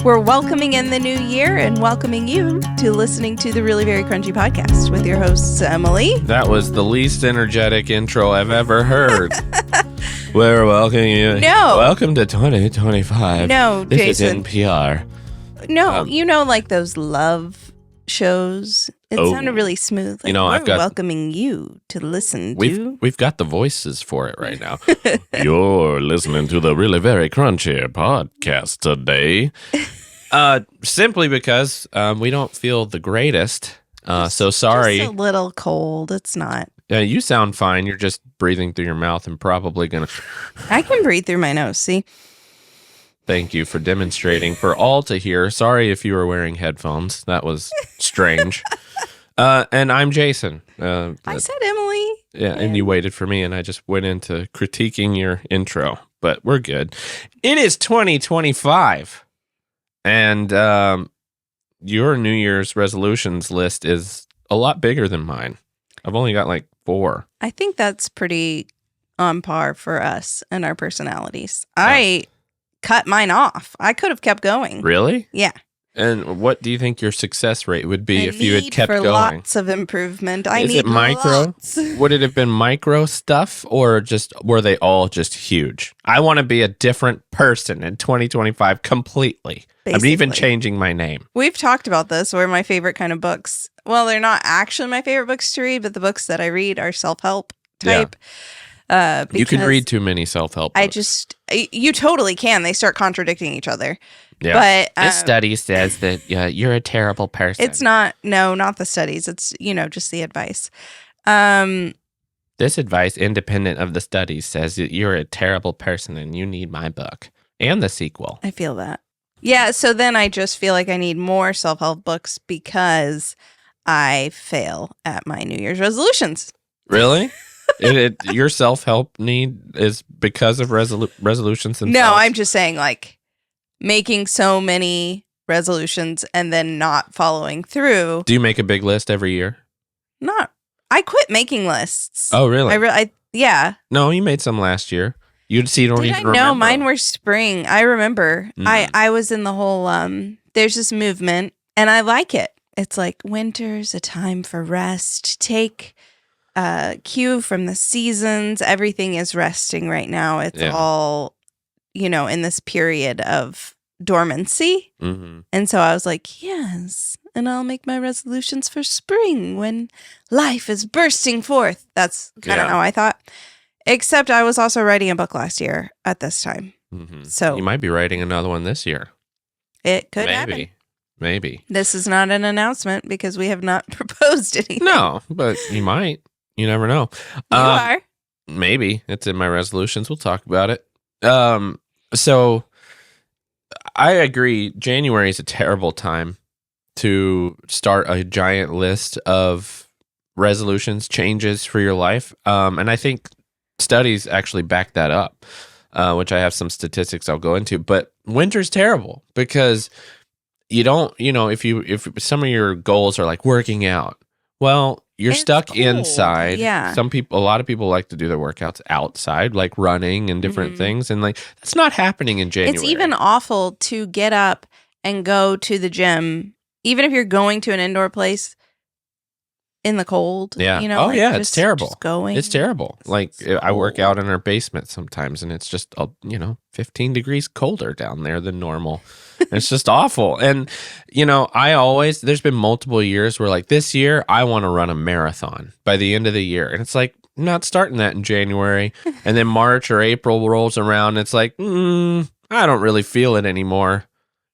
We're welcoming in the new year and welcoming you to listening to the Really Very Crunchy podcast with your hosts, Emily. That was the least energetic intro I've ever heard. We're welcoming you. No. Welcome to 2025. No, this Jason. is NPR. No, you know, like those love shows. It sounded really smooth. Like, we're welcoming you to listen to. We've got the voices for it right now. You're listening to the Really Very Crunchy podcast today. Simply because we don't feel the greatest. So sorry. Just a little cold. It's not. Yeah, you sound fine. You're just breathing through your mouth and probably going to... I can breathe through my nose, see? Thank you for demonstrating for all to hear. Sorry if you were wearing headphones. That was strange. And I'm Jason. I said Emily. Yeah, and you waited for me, and I just went into critiquing your intro. But we're good. It is 2025, and your New Year's resolutions list is a lot bigger than mine. I've only got like 4. I think that's pretty on par for us and our personalities. I cut mine off. I could have kept going. Really? Yeah. And what do you think your success rate would be if you had kept going? Lots of improvement. Is it micro? Would it have been micro stuff, or just were they all just huge? I want to be a different person in 2025 completely. Basically. I'm even changing my name. We've talked about this, where my favorite kind of books, well, they're not actually my favorite books to read, but the books that I read are self-help type. Yeah. You can read too many self-help books. You totally can. They start contradicting each other. Yeah. But this study says that you're a terrible person. It's not the studies. It's, just the advice. This advice, independent of the studies, says that you're a terrible person and you need my book and the sequel. I feel that. Yeah, so then I just feel like I need more self-help books because I fail at my New Year's resolutions. Really? Your self-help need is because of resolutions themselves? No, I'm just saying, like, making so many resolutions and then not following through. Do you make a big list every year? I quit making lists. Oh, really? Yeah. No, you made some last year. You don't even remember. No, mine were spring. I remember. I was in the whole, there's this movement, and I like it. It's like, winter's a time for rest. Take cue from the seasons. Everything is resting right now. It's all, in this period of dormancy. Mm-hmm. And so I was like, yes, and I'll make my resolutions for spring when life is bursting forth. That's kind of how I thought. Except I was also writing a book last year at this time. Mm-hmm. So you might be writing another one this year. It could happen. Maybe. This is not an announcement because we have not proposed anything. No, but you might. You never know. You are. Maybe. It's in my resolutions. We'll talk about it. So I agree. January is a terrible time to start a giant list of resolutions, changes for your life. And I think studies actually back that up, which I have some statistics I'll go into. But winter's terrible because you don't, if some of your goals are like working out, well, you're stuck inside. Yeah. A lot of people like to do their workouts outside, like running and different things. And like, that's not happening in January. It's even awful to get up and go to the gym, even if you're going to an indoor place in the cold. Yeah. It's terrible. It's terrible. I work out in our basement sometimes, and it's just 15 degrees colder down there than normal. It's just awful. And there's been multiple years where, like, this year I want to run a marathon by the end of the year, and it's like, I'm not starting that in January. And then March or April rolls around, and it's like, I don't really feel it anymore.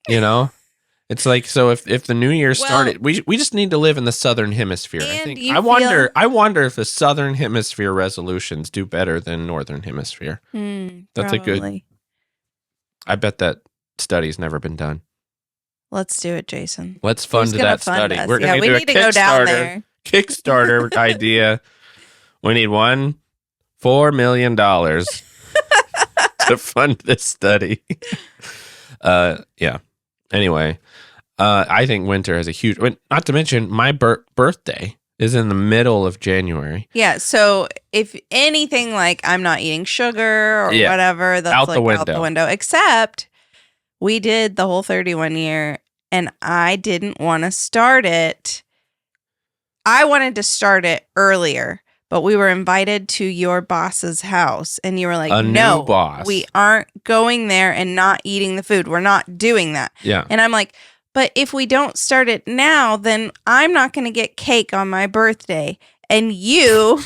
It's like, so if the new year started, we just need to live in the southern hemisphere. I wonder if the southern hemisphere resolutions do better than northern hemisphere. That's probably. I bet that study's never been done. Let's do it, Jason. Let's fund that study. We're going to do a Kickstarter idea. We need $4 million to fund this study. Anyway, I think winter has a huge... Not to mention, my birthday is in the middle of January. Yeah, so if anything, like, I'm not eating sugar or whatever, that's out the window. Except we did the Whole30 one year, and I didn't want to start it. I wanted to start it earlier, but we were invited to your boss's house, and you were like, no, boss. We aren't going there and not eating the food. We're not doing that. Yeah. And I'm like, but if we don't start it now, then I'm not going to get cake on my birthday. And you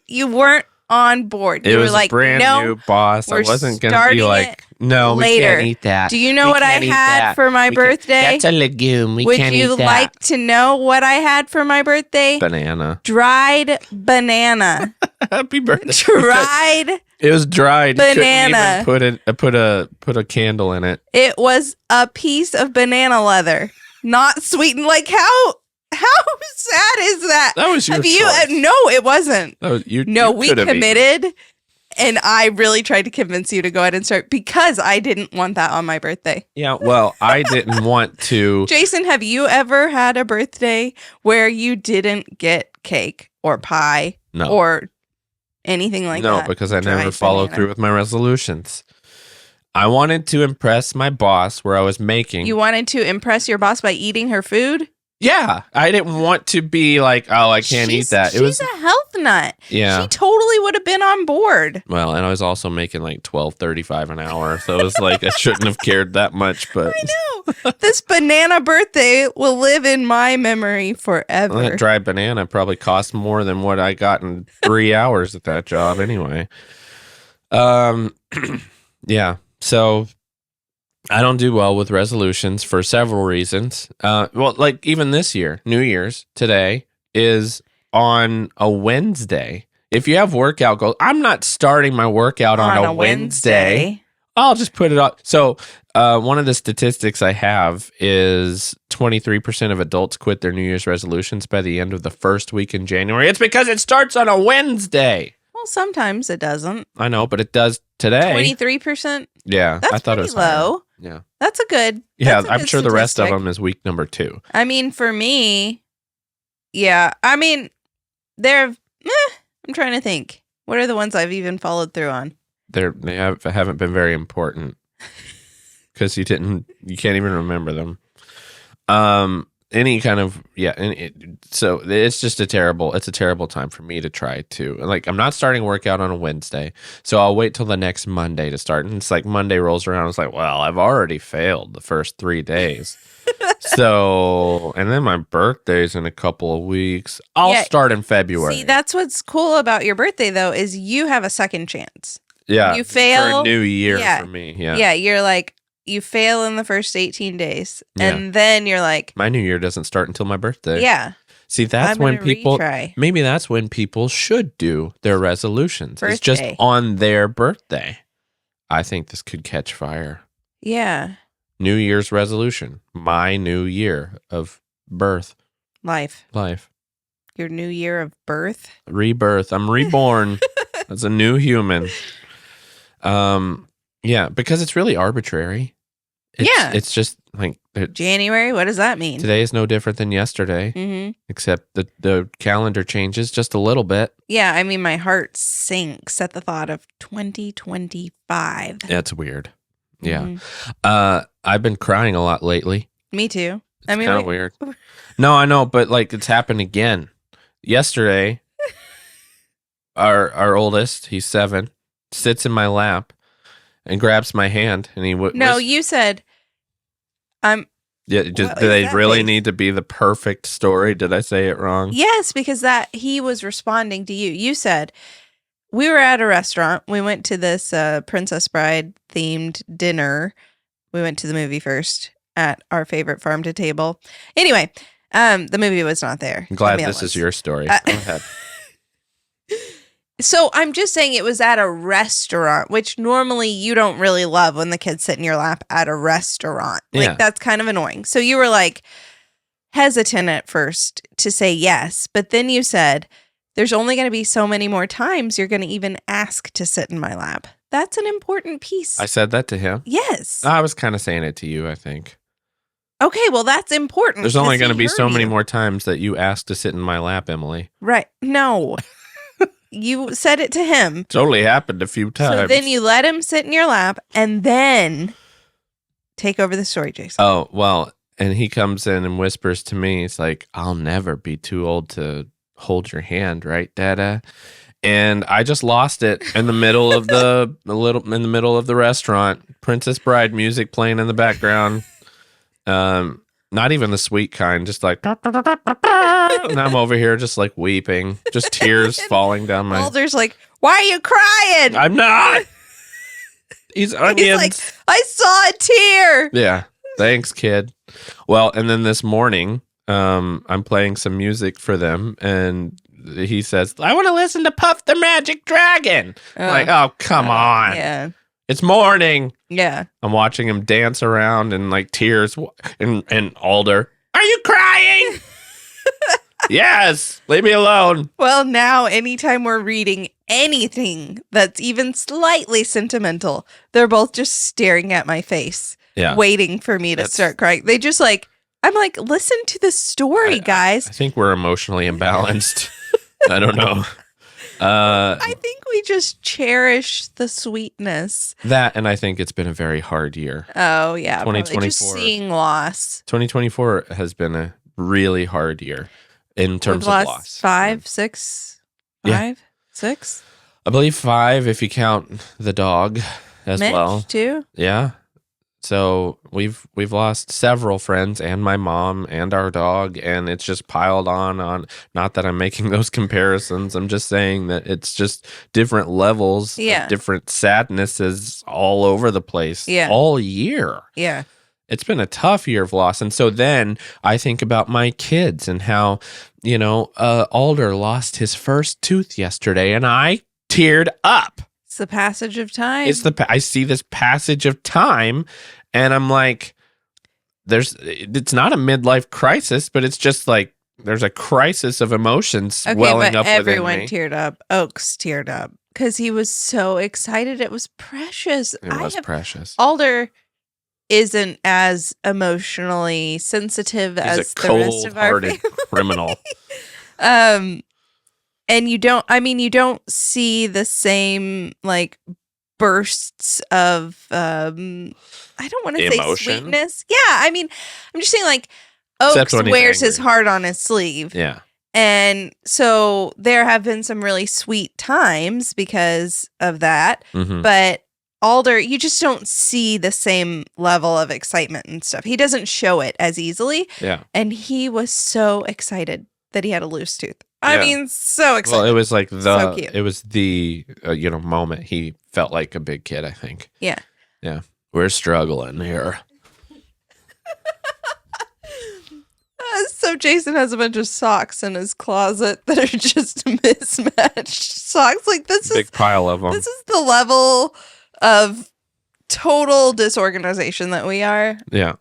you weren't on board. You were like, a brand new boss. I wasn't going to be like, no, later. We can't eat that. Do you know what I had for my birthday? That's a legume. We can't eat that. Would you like to know what I had for my birthday? Banana. Dried banana. Happy birthday. Dried. It was dried. Banana. You couldn't even put a candle in it. It was a piece of banana leather, not sweetened. Like how sad is that? That was your choice. No, it wasn't. We committed. Eaten. And I really tried to convince you to go ahead and start because I didn't want that on my birthday. Yeah, well, I didn't want to. Jason, have you ever had a birthday where you didn't get cake or pie or anything like that? No, because I never followed through with my resolutions. I wanted to impress my boss where I was making. You wanted to impress your boss by eating her food? Yeah, I didn't want to be like, oh, I can't eat that. She's a health nut. Yeah. She totally would have been on board. Well, and I was also making like $12.35 an hour, so it was like I shouldn't have cared that much. But I know. This banana birthday will live in my memory forever. Well, that dried banana probably cost more than what I got in 3 hours at that job anyway. Yeah, so I don't do well with resolutions for several reasons. Well, like even this year, New Year's today is on a Wednesday. If you have workout goals, I'm not starting my workout on a Wednesday. I'll just put it up. So one of the statistics I have is 23% of adults quit their New Year's resolutions by the end of the first week in January. It's because it starts on a Wednesday. Well, sometimes it doesn't. I know, but it does today. 23%? Yeah. That's I thought it was low. Higher. Yeah. That's a good. Yeah, I'm sure the rest of them is week number 2. I mean, for me, yeah. I mean, I'm trying to think. What are the ones I've even followed through on? They haven't been very important because you can't even remember them. Any kind of, so it's just a terrible time for me to try to, like, I'm not starting workout on a Wednesday, so I'll wait till the next Monday to start. And it's like Monday rolls around, it's like, well, I've already failed the first 3 days. So, and then my birthday's in a couple of weeks. I'll start in February. See, that's what's cool about your birthday, though, is you have a second chance. Yeah. You fail. For a new year for me. Yeah. Yeah. You're like, you fail in the first 18 days. And then you're like, my new year doesn't start until my birthday. Yeah. See, that's when people, maybe that's when people should do their resolutions. It's just on their birthday. I think this could catch fire. Yeah. New Year's resolution. My new year of birth. Life. Your new year of birth? Rebirth. I'm reborn as a new human. Yeah, because it's really arbitrary. It's just like January. What does that mean? Today is no different than yesterday, except the calendar changes just a little bit. Yeah, I mean, my heart sinks at the thought of 2025. That's weird. Yeah, I've been crying a lot lately. Me too. It's kind of weird. No, I know, but like it's happened again. Yesterday, our oldest, he's 7, sits in my lap and grabs my hand, and he No, you said, "I'm." Yeah, do they really need to be the perfect story? Did I say it wrong? Yes, because he was responding to you. You said we were at a restaurant. We went to this Princess Bride themed dinner. We went to the movie first at our favorite farm to table. Anyway, the movie was not there. I'm glad this is your story. Go ahead. So I'm just saying it was at a restaurant, which normally you don't really love when the kids sit in your lap at a restaurant. Like that's kind of annoying. So you were like hesitant at first to say yes, but then you said there's only going to be so many more times you're going to even ask to sit in my lap. That's an important piece. I said that to him? Yes. I was kind of saying it to you, I think. Okay, well, that's important. There's only going to be so many more times that you ask to sit in my lap, Emily. Right. No. You said it to him. It's only happened a few times. So then you let him sit in your lap, and then Take over the story, Jason. Oh, well, and he comes in and whispers to me, he's like, I'll never be too old to hold your hand, right, Dada? And I just lost it in the middle of the middle of the restaurant. Princess Bride music playing in the background. Not even the sweet kind, just like, and I'm over here just like weeping, just tears falling down my. Alder's like, why are you crying? I'm not. He's onions. Like, I saw a tear. Yeah. Thanks, kid. Well, and then this morning, I'm playing some music for them, and he says, I want to listen to Puff the Magic Dragon. Like, oh, come on. Yeah. It's morning. Yeah. I'm watching him dance around and like tears and Alder. Are you crying? Yes. Leave me alone. Well, now anytime we're reading anything that's even slightly sentimental, they're both just staring at my face, waiting for me to start crying. They just like, I'm like, listen to the story, guys. I think we're emotionally imbalanced. I don't know. I think we just cherish the sweetness. That, and I think it's been a very hard year. Oh, yeah. 2024. Just seeing loss. 2024 has been a really hard year in terms of loss. 5, 6, 5, 6? I believe 5 if you count the dog as Mitch, well. Too? Yeah. So we've lost several friends and my mom and our dog, and it's just piled on. Not that I'm making those comparisons. I'm just saying that it's just different levels of different sadnesses all over the place all year. Yeah. It's been a tough year of loss. And so then I think about my kids and how, Alder lost his first tooth yesterday, and I teared up. It's the passage of time. I see this passage of time, and I'm like, it's not a midlife crisis, but it's just like there's a crisis of emotions welling up within me. Everyone teared up. Oaks teared up because he was so excited. It was precious. It was precious. Alder isn't as emotionally sensitive as the rest of our family. Criminal. And you don't see the same like bursts of I don't want to say sweetness. Yeah, I'm just saying like Oaks wears his heart on his sleeve. Yeah. And so there have been some really sweet times because of that. Mm-hmm. But Alder, you just don't see the same level of excitement and stuff. He doesn't show it as easily. Yeah. And he was so excited that he had a loose tooth. So excited. Well, it was like it was the moment he felt like a big kid, I think. Yeah. Yeah. We're struggling here. So Jason has a bunch of socks in his closet that are just mismatched socks. Like big pile of them. This is the level of total disorganization that we are. Yeah.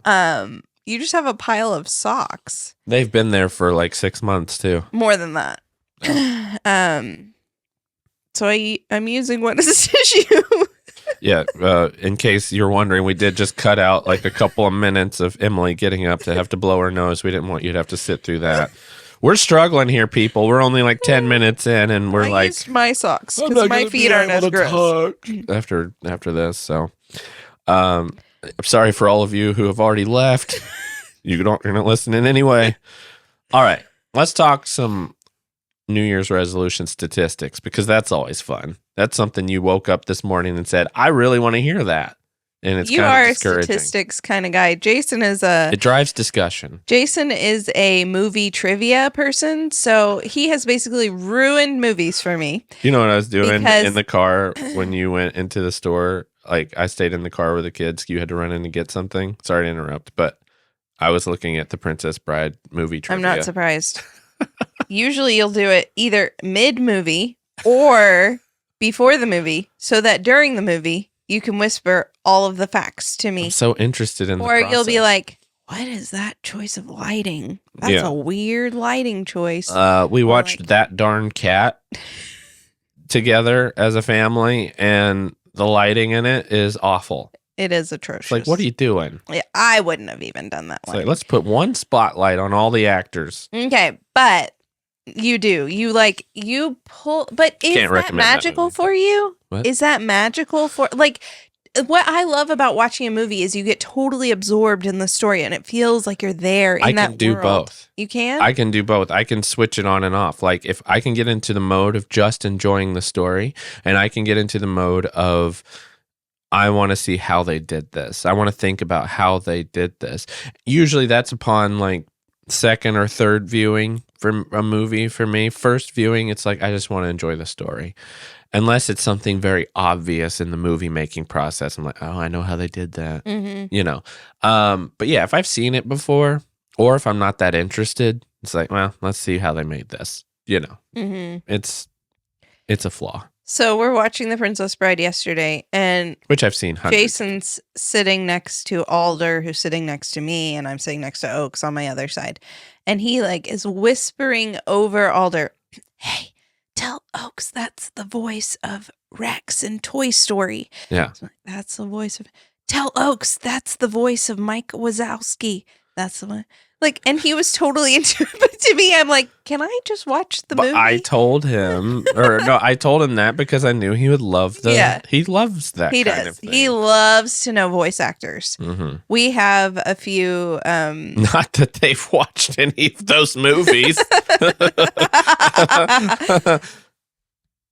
You just have a pile of socks. They've been there for like 6 months too. More than that. So I'm using one as a tissue. Yeah. In case you're wondering, we did just cut out like a couple of minutes of Emily getting up to have to blow her nose. We didn't want you to have to sit through that. We're struggling here, people. We're only like 10 minutes in, and we're I used my socks because my feet aren't as gross. After this, so I'm sorry for all of you who have already left. You're not listening anyway. All right, let's talk some New Year's resolution statistics because that's always fun. That's something you woke up this morning and said, "I really want to hear that." And it's kind of discouraging. You are a statistics kind of guy. Jason is it drives discussion. Jason is a movie trivia person, so he has basically ruined movies for me. You know what I was doing in the car when you went into the store? Like I stayed in the car with the kids. You had to run in and get something. Sorry to interrupt, but I was looking at the Princess Bride movie trivia. I'm not surprised. Usually you'll do it either mid-movie or before the movie so that during the movie you can whisper all of the facts to me. I'm so interested in the process. Or you'll be like, what is that choice of lighting? That's a weird lighting choice. We watched That Darn Cat together as a family, and the lighting in it is awful. It is atrocious. It's like, what are you doing? Yeah, I wouldn't have even done that one. Like, let's put one spotlight on all the actors. Okay, but you do. You pull. But is that magical for you? What? Is that magical for like what I love about watching a movie is you get totally absorbed in the story and it feels like you're there in that world. I can do both. You can? I can do both. I can switch it on and off. Like if I can get into the mode of just enjoying the story, and I can get into the mode of I want to see how they did this. I want to think about how they did this. Usually that's upon like second or third viewing for a movie for me. First viewing, it's like I just want to enjoy the story. Unless it's something very obvious in the movie making process. I'm like, oh, I know how they did that. You know. But yeah, if I've seen it before, or if I'm not that interested, it's like, well, let's see how they made this. You know. It's a flaw. So we're watching The Princess Bride yesterday, and which I've seen hundreds. Jason's sitting next to Alder, who's sitting next to me, and I'm sitting next to Oaks on my other side. And he like is whispering over Alder, hey, tell Oaks that's the voice of Rex in Toy Story. Yeah. So that's the voice of... Tell Oaks that's the voice of Mike Wazowski. That's the one. Like, and he was totally into it. But to me, I'm like, can I just watch the movie? I told him, I told him that because I knew he would love he loves that kind of thing. He loves to know voice actors. We have a few... Not that they've watched any of those movies.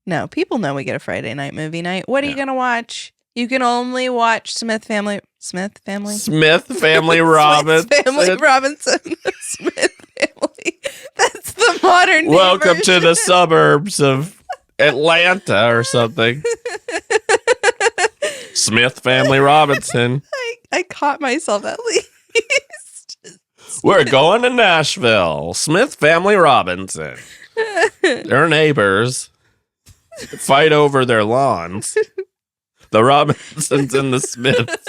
No, people know we get a Friday night movie night. What are you going to watch? You can only watch Smith Family Robinson. Smith Family Robinson. Smith Family. That's the modern day Welcome version. to the suburbs of Atlanta or something. Smith Family Robinson. I caught myself at least. We're going to Nashville. Smith Family Robinson. Their neighbors fight over their lawns. The Robinsons and the Smiths.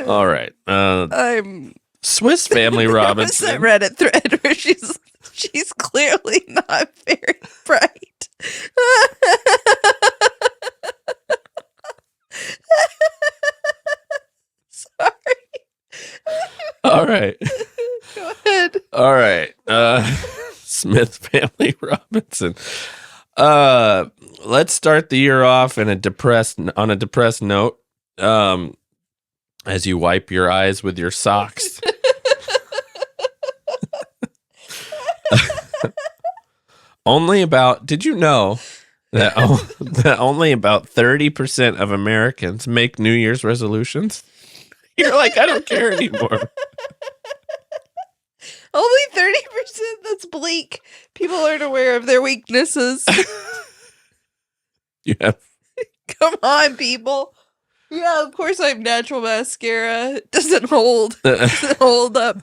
All right. I'm Swiss Family Robinson. That Reddit thread where she's clearly not very bright. Sorry. All right. Go ahead. All right. Smith Family Robinson. Let's start the year off on a depressed note. As you wipe your eyes with your socks. Did you know that only about 30% of Americans make New Year's resolutions? You're like, I don't care anymore. Only 30%? That's bleak. People aren't aware of their weaknesses. Yeah. Come on, people. Yeah, of course I have natural mascara. It doesn't hold. It doesn't hold up.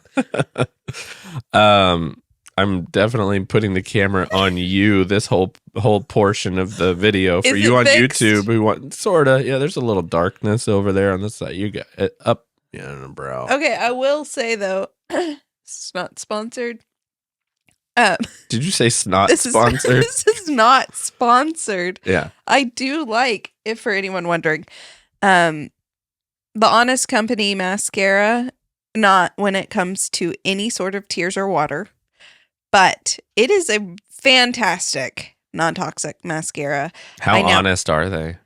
I'm definitely putting the camera on you this whole portion of the video for you on fixed? YouTube. We want sorta. Yeah, there's a little darkness over there on the side. You got it up, yeah, bro. Okay, I will say though, it's not sponsored. Did you say snot sponsored? This is not sponsored. Yeah. I do like, if for anyone wondering, the Honest Company mascara, not when it comes to any sort of tears or water, but it is a fantastic non-toxic mascara. How honest are they?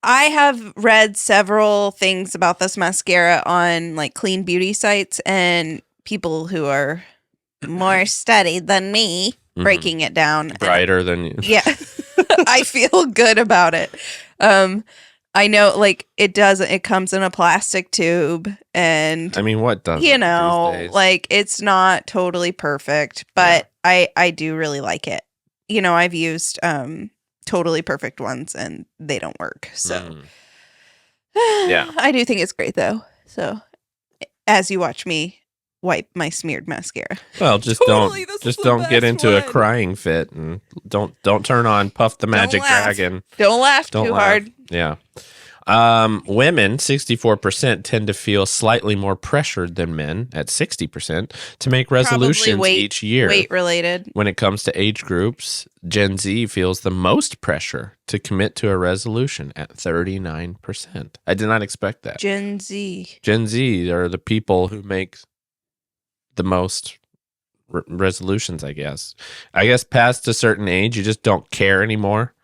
I have read several things about this mascara on like clean beauty sites and people who are more studied than me breaking it down. Brighter than you. Yeah. I feel good about it. I know like it comes in a plastic tube and I mean, what does you know, like it's not totally perfect, but yeah. I do really like it. You know, I've used totally perfect ones and they don't work. So yeah. I do think it's great though. So as you watch me wipe my smeared mascara. Well, just don't get into a crying fit and don't turn on Puff the Magic Dragon. Don't laugh too hard. Yeah. Women, 64% tend to feel slightly more pressured than men at 60% to make resolutions each year. Weight related. When it comes to age groups, Gen Z feels the most pressure to commit to a resolution at 39%. I did not expect that. Gen Z are the people who make the most resolutions, I guess. Past a certain age, you just don't care anymore.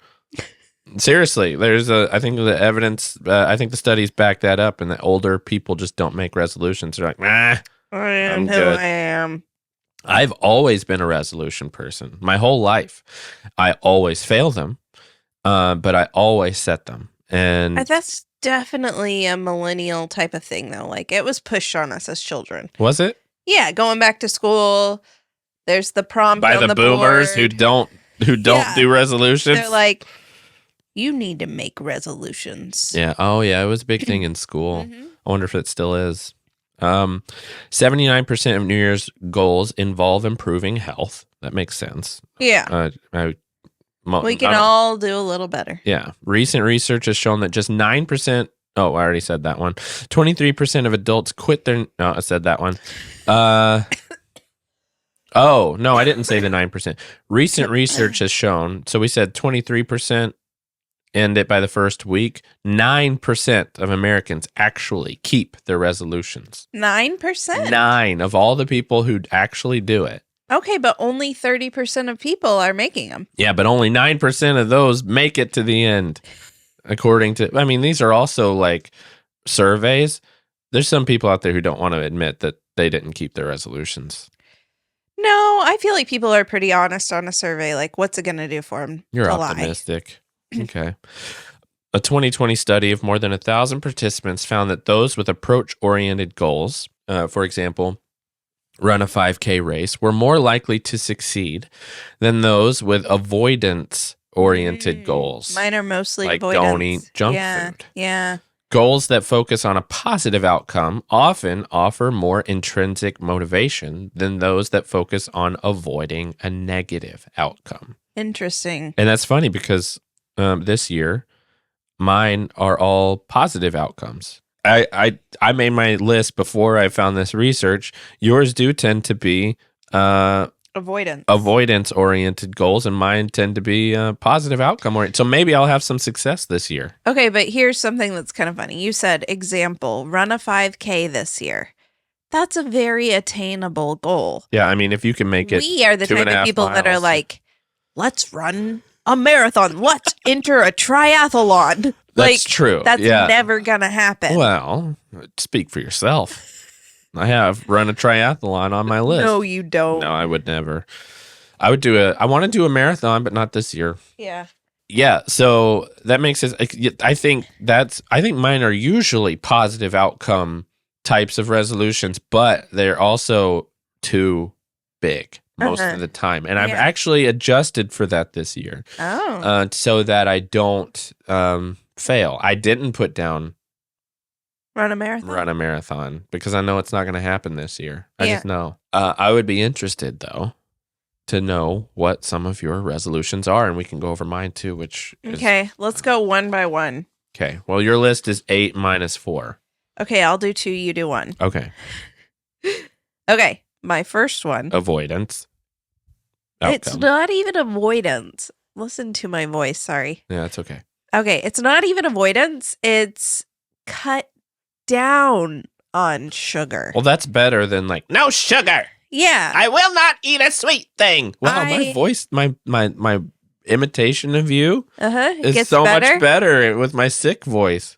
Seriously, I think the evidence, I think the studies back that up, and that older people just don't make resolutions. They're like, nah, I'm good. I am. I've always been a resolution person my whole life. I always fail them, but I always set them. And that's definitely a millennial type of thing, though. Like, it was pushed on us as children. Was it? Yeah, going back to school. There's the prompt by on the boomers board. who don't do resolutions. They're like, you need to make resolutions. Yeah. Oh, yeah. It was a big thing in school. Mm-hmm. I wonder if it still is. 79% of New Year's goals involve improving health. That makes sense. Yeah. We can all do a little better. Yeah. Recent research has shown that just 9%. Oh, I already said that one. 23% of adults quit their. No, I said that one. Oh, no, I didn't say the 9%. Recent research has shown. So we said 23%. End it by the first week. 9% of Americans actually keep their resolutions. 9%? 9 of all the people who actually do it. Okay, but only 30% of people are making them. Yeah, but only 9% of those make it to the end. According to, I mean, these are also like surveys. There's some people out there who don't want to admit that they didn't keep their resolutions. No, I feel like people are pretty honest on a survey. Like, what's it going to do for them? You're optimistic. Okay. A 2020 study of more than 1,000 participants found that those with approach-oriented goals, for example, run a 5K race, were more likely to succeed than those with avoidance-oriented goals. Mine are mostly like avoidance. Don't eat junk food. Yeah. Goals that focus on a positive outcome often offer more intrinsic motivation than those that focus on avoiding a negative outcome. Interesting. And that's funny because this year, mine are all positive outcomes. I made my list before I found this research. Yours do tend to be avoidance oriented goals, and mine tend to be positive outcome oriented. So maybe I'll have some success this year. Okay, but here's something that's kind of funny. You said, example, run a 5K this year. That's a very attainable goal. Yeah, I mean, if you can make it, we are the type of people that are like, let's run a marathon. Let's enter a triathlon. That's true. That's never going to happen. Well, speak for yourself. I have run a triathlon on my list. No, you don't. No, I would never. I want to do a marathon, but not this year. Yeah. Yeah. So that makes sense. I think mine are usually positive outcome types of resolutions, but they're also too big most of the time. And I've actually adjusted for that this year. Oh. So that I don't fail. I didn't put down run a marathon because I know it's not going to happen this year. I just know. I would be interested though to know what some of your resolutions are, and we can go over mine too, Okay, let's go one by one. Okay. Well, your list is 8 minus 4. Okay, I'll do 2, you do 1. Okay. Okay, my first one. Avoidance. It's not even avoidance. Listen to my voice, sorry. Yeah, it's okay. Okay, it's not even avoidance. It's cut down on sugar. Well, that's better than like, no sugar. Yeah. I will not eat a sweet thing. Wow, my voice, my imitation of you is so much better with my sick voice.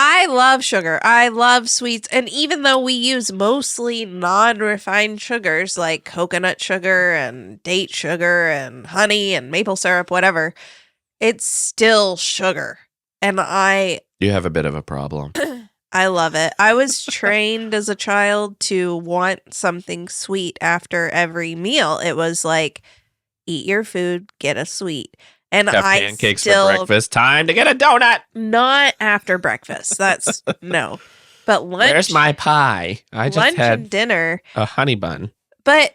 I love sugar. I love sweets. And even though we use mostly non-refined sugars like coconut sugar and date sugar and honey and maple syrup, whatever, it's still sugar. And you have a bit of a problem. I love it. I was trained as a child to want something sweet after every meal. It was like, eat your food, get a sweet. And have pancakes for breakfast. Time to get a donut. Not after breakfast. That's no. But lunch. Where's my pie? I just had and dinner. A honey bun. But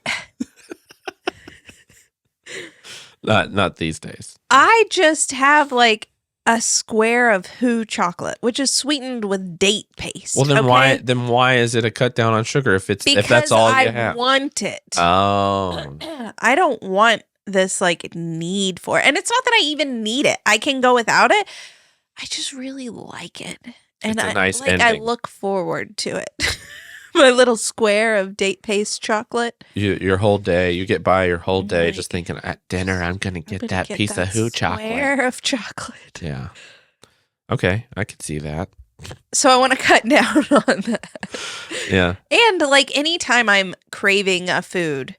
not these days. I just have like a square of Who chocolate, which is sweetened with date paste. Well, then why is it a cut down on sugar if that's all you have? I want it. Oh. I don't want this like need for it. And it's not that I even need it. I can go without it. I just really like it. And it's a nice ending. I look forward to it. My little square of date paste chocolate. Your whole day, you get by your whole day just thinking, at dinner, I'm going to get that piece of who chocolate. Square of chocolate. Yeah. Okay, I could see that. So I want to cut down on that. Yeah. And like anytime I'm craving a food,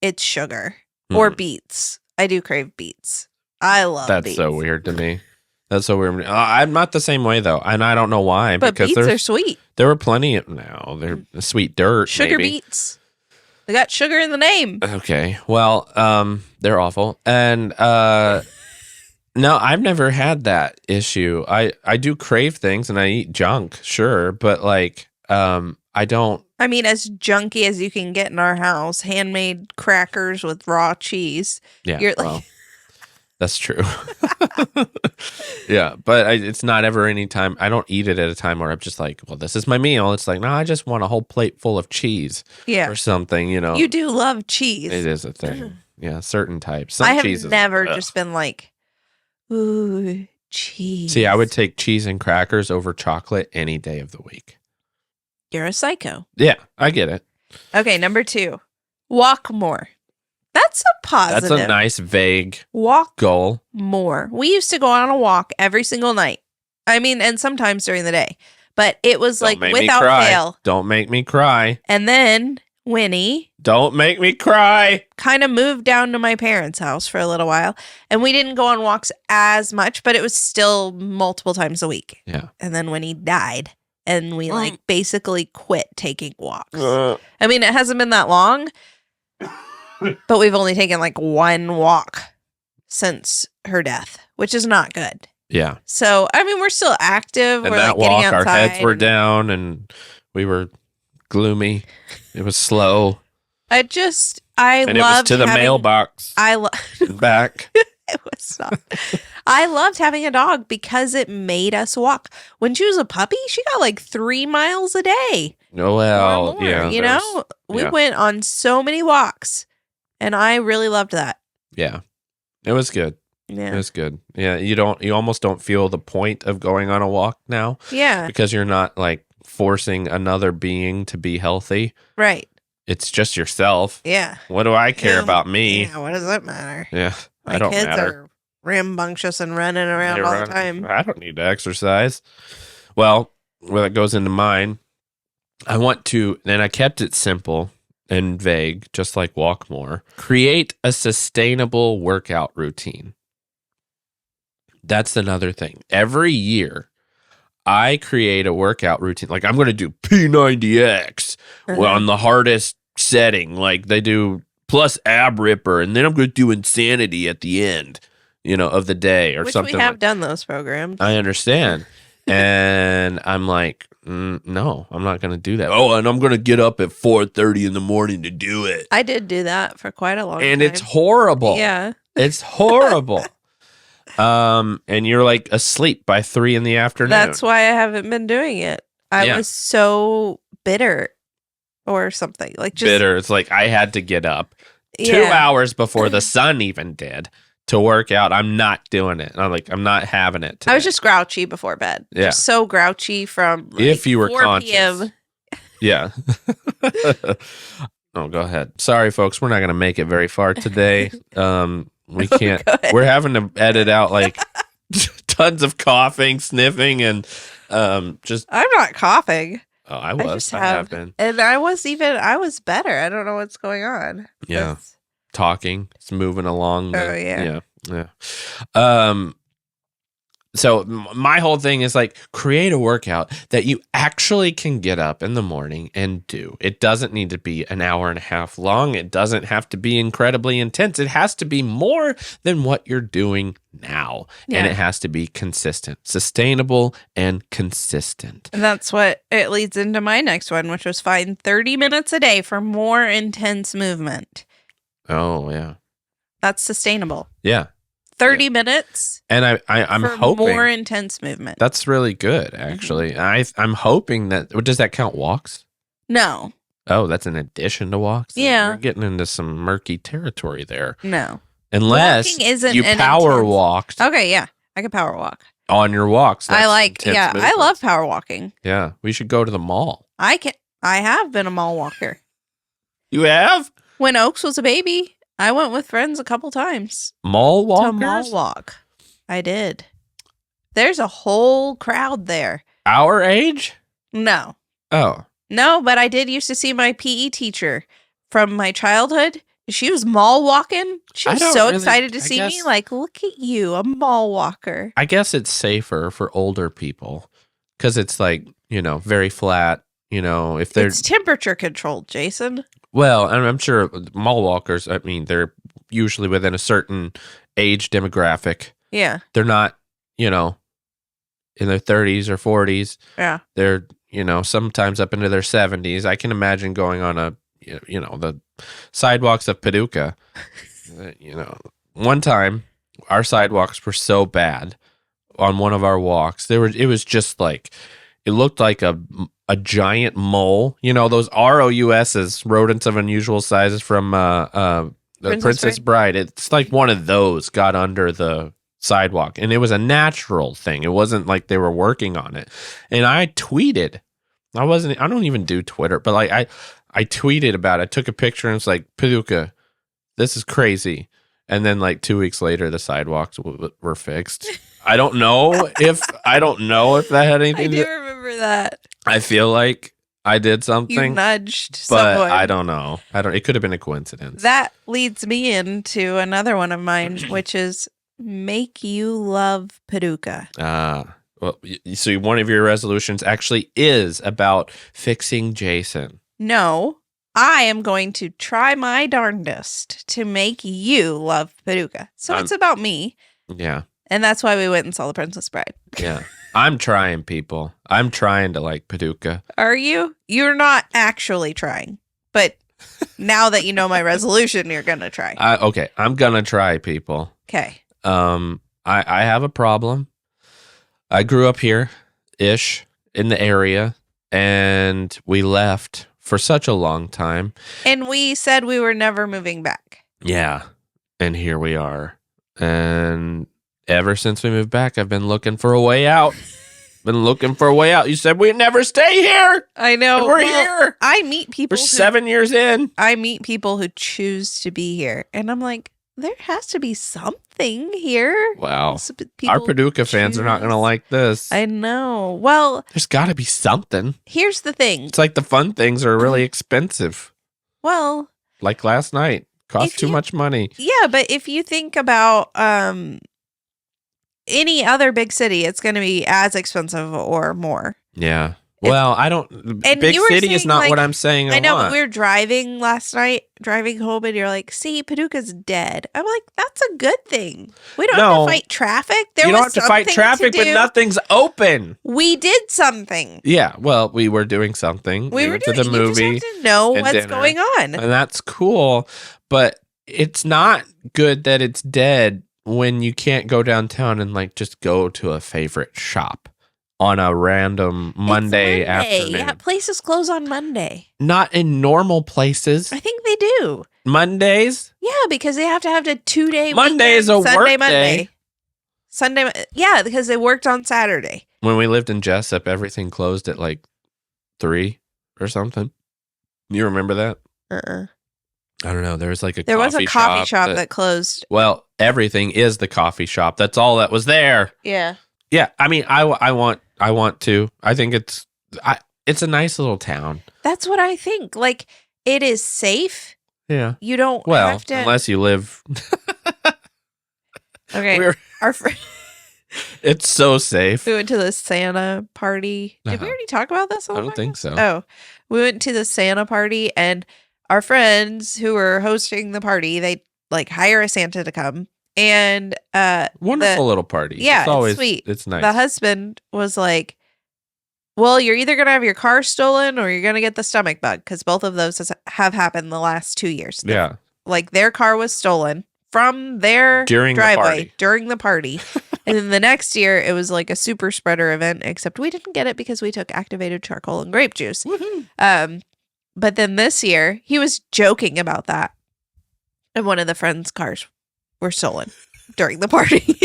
it's sugar or beets. I do crave beets. I love beets. That's so weird to me. That's so weird. I'm not the same way though, and I don't know why. But beets are sweet. There were plenty of they're sweet dirt. Sugar maybe. beets. They got sugar in the name. Okay. Well, they're awful. And no, I've never had that issue. I do crave things and I eat junk, sure, but like I don't. I mean, as junky as you can get in our house, handmade crackers with raw cheese. Yeah. Well, that's true. Yeah, but it's not ever any time. I don't eat it at a time where I'm just like, well, this is my meal. It's like, no, I just want a whole plate full of cheese. Yeah. Or something, you know. You do love cheese. It is a thing. Yeah, certain types. Some I have cheeses, never just been like, ooh, cheese. See, I would take cheese and crackers over chocolate any day of the week. You're a psycho. Yeah, I get it. Okay, number 2. Walk more. That's a positive. That's a nice, vague goal. More. We used to go on a walk every single night. I mean, and sometimes during the day. But it was like without fail. Don't make me cry. And then Winnie. Don't make me cry. Kind of moved down to my parents' house for a little while. And we didn't go on walks as much, but it was still multiple times a week. Yeah. And then Winnie died. And we like basically quit taking walks. I mean, it hasn't been that long. But we've only taken like one walk since her death, which is not good. Yeah. So, I mean, we're still active. And we're that like getting walk, outside. our heads were down and we were gloomy. It was slow. I and it was to the mailbox. Back. It was not. I loved having a dog because it made us walk. When she was a puppy, she got like 3 miles a day. Oh, well, yeah. You know, we went on so many walks. And I really loved that. Yeah. It was good. Yeah. It was good. Yeah. You almost don't feel the point of going on a walk now. Yeah. Because you're not like forcing another being to be healthy. Right. It's just yourself. Yeah. What do I care about me? Yeah. What does that matter? Yeah. My kids are rambunctious and running around all the time. I don't need to exercise. Well, that goes into mine. I want to, and I kept it simple and vague, just like walk more. Create a sustainable workout routine. That's another thing. Every year, I create a workout routine. Like I'm going to do P90X on the hardest setting, like they do, plus ab ripper, and then I'm going to do insanity at the end, of the day or something. We have done those programs. I understand. And I'm like, no, I'm not going to do that. Oh, and I'm going to get up at 4:30 in the morning to do it. I did do that for quite a long time. And it's horrible. Yeah. It's horrible. And you're like asleep by 3 in the afternoon. That's why I haven't been doing it. I was so bitter or something. Like just bitter. It's like I had to get up 2 hours before the sun even did to work out. I'm not doing it. I'm not having it today. I was just grouchy before bed. Yeah. Just so grouchy from if you were 4 conscious. PM. Yeah. Oh, go ahead. Sorry, folks. We're not going to make it very far today. We can't. We're having to edit out like tons of coughing, sniffing, and just. I'm not coughing. Oh, I was. I have been. And I was better. I don't know what's going on. Yeah. Talking. It's moving along. Yeah. So my whole thing is like create a workout that you actually can get up in the morning and do. It doesn't need to be an hour and a half long. It doesn't have to be incredibly intense. It has to be more than what you're doing now. Yeah. And it has to be consistent, sustainable and consistent. And that's what it leads into my next one, which was find 30 minutes a day for more intense movement. Oh, yeah. That's sustainable. Yeah. 30 minutes. And I'm hoping more intense movement. That's really good, actually. Mm-hmm. I'm hoping that, does that count walks? No. Oh, that's in addition to walks? Yeah. We're getting into some murky territory there. No. Unless you power walked. Okay, yeah. I can power walk. On your walks. I love power walking. Yeah. We should go to the mall. I I have been a mall walker. You have? When Oaks was a baby, I went with friends a couple times. Mall walkers? To mall walk. I did. There's a whole crowd there. Our age? No. Oh. No, but I did used to see my PE teacher from my childhood. She was mall walking. She was so excited to see me. Like, look at you, a mall walker. I guess it's safer for older people because it's like, very flat. If they're... It's temperature controlled, Jason. Well, I'm sure mall walkers, they're usually within a certain age demographic. Yeah. They're not, in their 30s or 40s. Yeah. They're, sometimes up into their 70s. I can imagine going on the sidewalks of Paducah. One time our sidewalks were so bad on one of our walks. It was just like, it looked like a giant mole, those ROUSs, rodents of unusual sizes from the Princess Bride. It's like one of those got under the sidewalk, and it was a natural thing. It wasn't like they were working on it. And I tweeted. I don't even do Twitter, but like I tweeted about it. I took a picture and it's like, Paducah, this is crazy. And then like 2 weeks later, the sidewalks were fixed. I don't know if that had anything to do. I do remember that. I feel like I did something. You nudged but someone. I don't know. It could have been a coincidence. That leads me into another one of mine, which is make you love Paducah. Well, so one of your resolutions actually is about fixing Jason. No, I am going to try my darndest to make you love Paducah. So it's about me. Yeah. And that's why we went and saw The Princess Bride. Yeah. I'm trying, people. I'm trying to like Paducah. Are you? You're not actually trying. But now that you know my resolution, you're going to try. Okay. I'm going to try, people. Okay. I have a problem. I grew up here-ish in the area, and we left for such a long time. And we said we were never moving back. Yeah. And here we are. And ever since we moved back, I've been looking for a way out. You said we'd never stay here. I know. And we're here. I meet people. We're 7 years in. I meet people who choose to be here. And I'm like, there has to be something here. Wow. Our Paducah fans are not going to like this. I know. Well, there's got to be something. Here's the thing. It's like the fun things are really expensive. Well, like last night. Cost too much money. Yeah, but if you think about any other big city, it's going to be as expensive or more. Yeah. Well, big city is not what I'm saying. I know, but we were driving last night, driving home, and you're like, see, Paducah's dead. I'm like, that's a good thing. We don't have to fight traffic. You don't have to fight traffic, but nothing's open. We did something. Yeah, well, we were doing something. We went to the movie. You just have to know what's going on. And that's cool, but it's not good that it's dead when you can't go downtown and like just go to a favorite shop on a random Monday afternoon. Yeah, places close on Monday. Not in normal places. I think they do. Mondays? Yeah, because they have to have a 2-day Monday is a work day. Sunday, yeah, because they worked on Saturday. When we lived in Jessup, everything closed at like 3 or something. You remember that? I don't know. There was like a coffee shop that closed. Well, everything is the coffee shop. That's all that was there. Yeah. Yeah. I mean, I want to. I think it's a nice little town. That's what I think. Like, it is safe. Yeah. You don't have to. Unless you live. Okay. Our friend. It's so safe. We went to the Santa party. Did we already talk about this? I don't think so. Oh, we went to the Santa party, and our friends who were hosting the party, they like hire a Santa to come. And wonderful little party. Yeah, it's always sweet. It's nice. The husband was like, well, you're either gonna have your car stolen or you're gonna get the stomach bug, because both of those have happened the last 2 years. Yeah. Like their car was stolen from their driveway during the party. And then the next year it was like a super spreader event, except we didn't get it because we took activated charcoal and grape juice. Woohoo. But then this year he was joking about that. And one of the friends' cars were stolen during the party.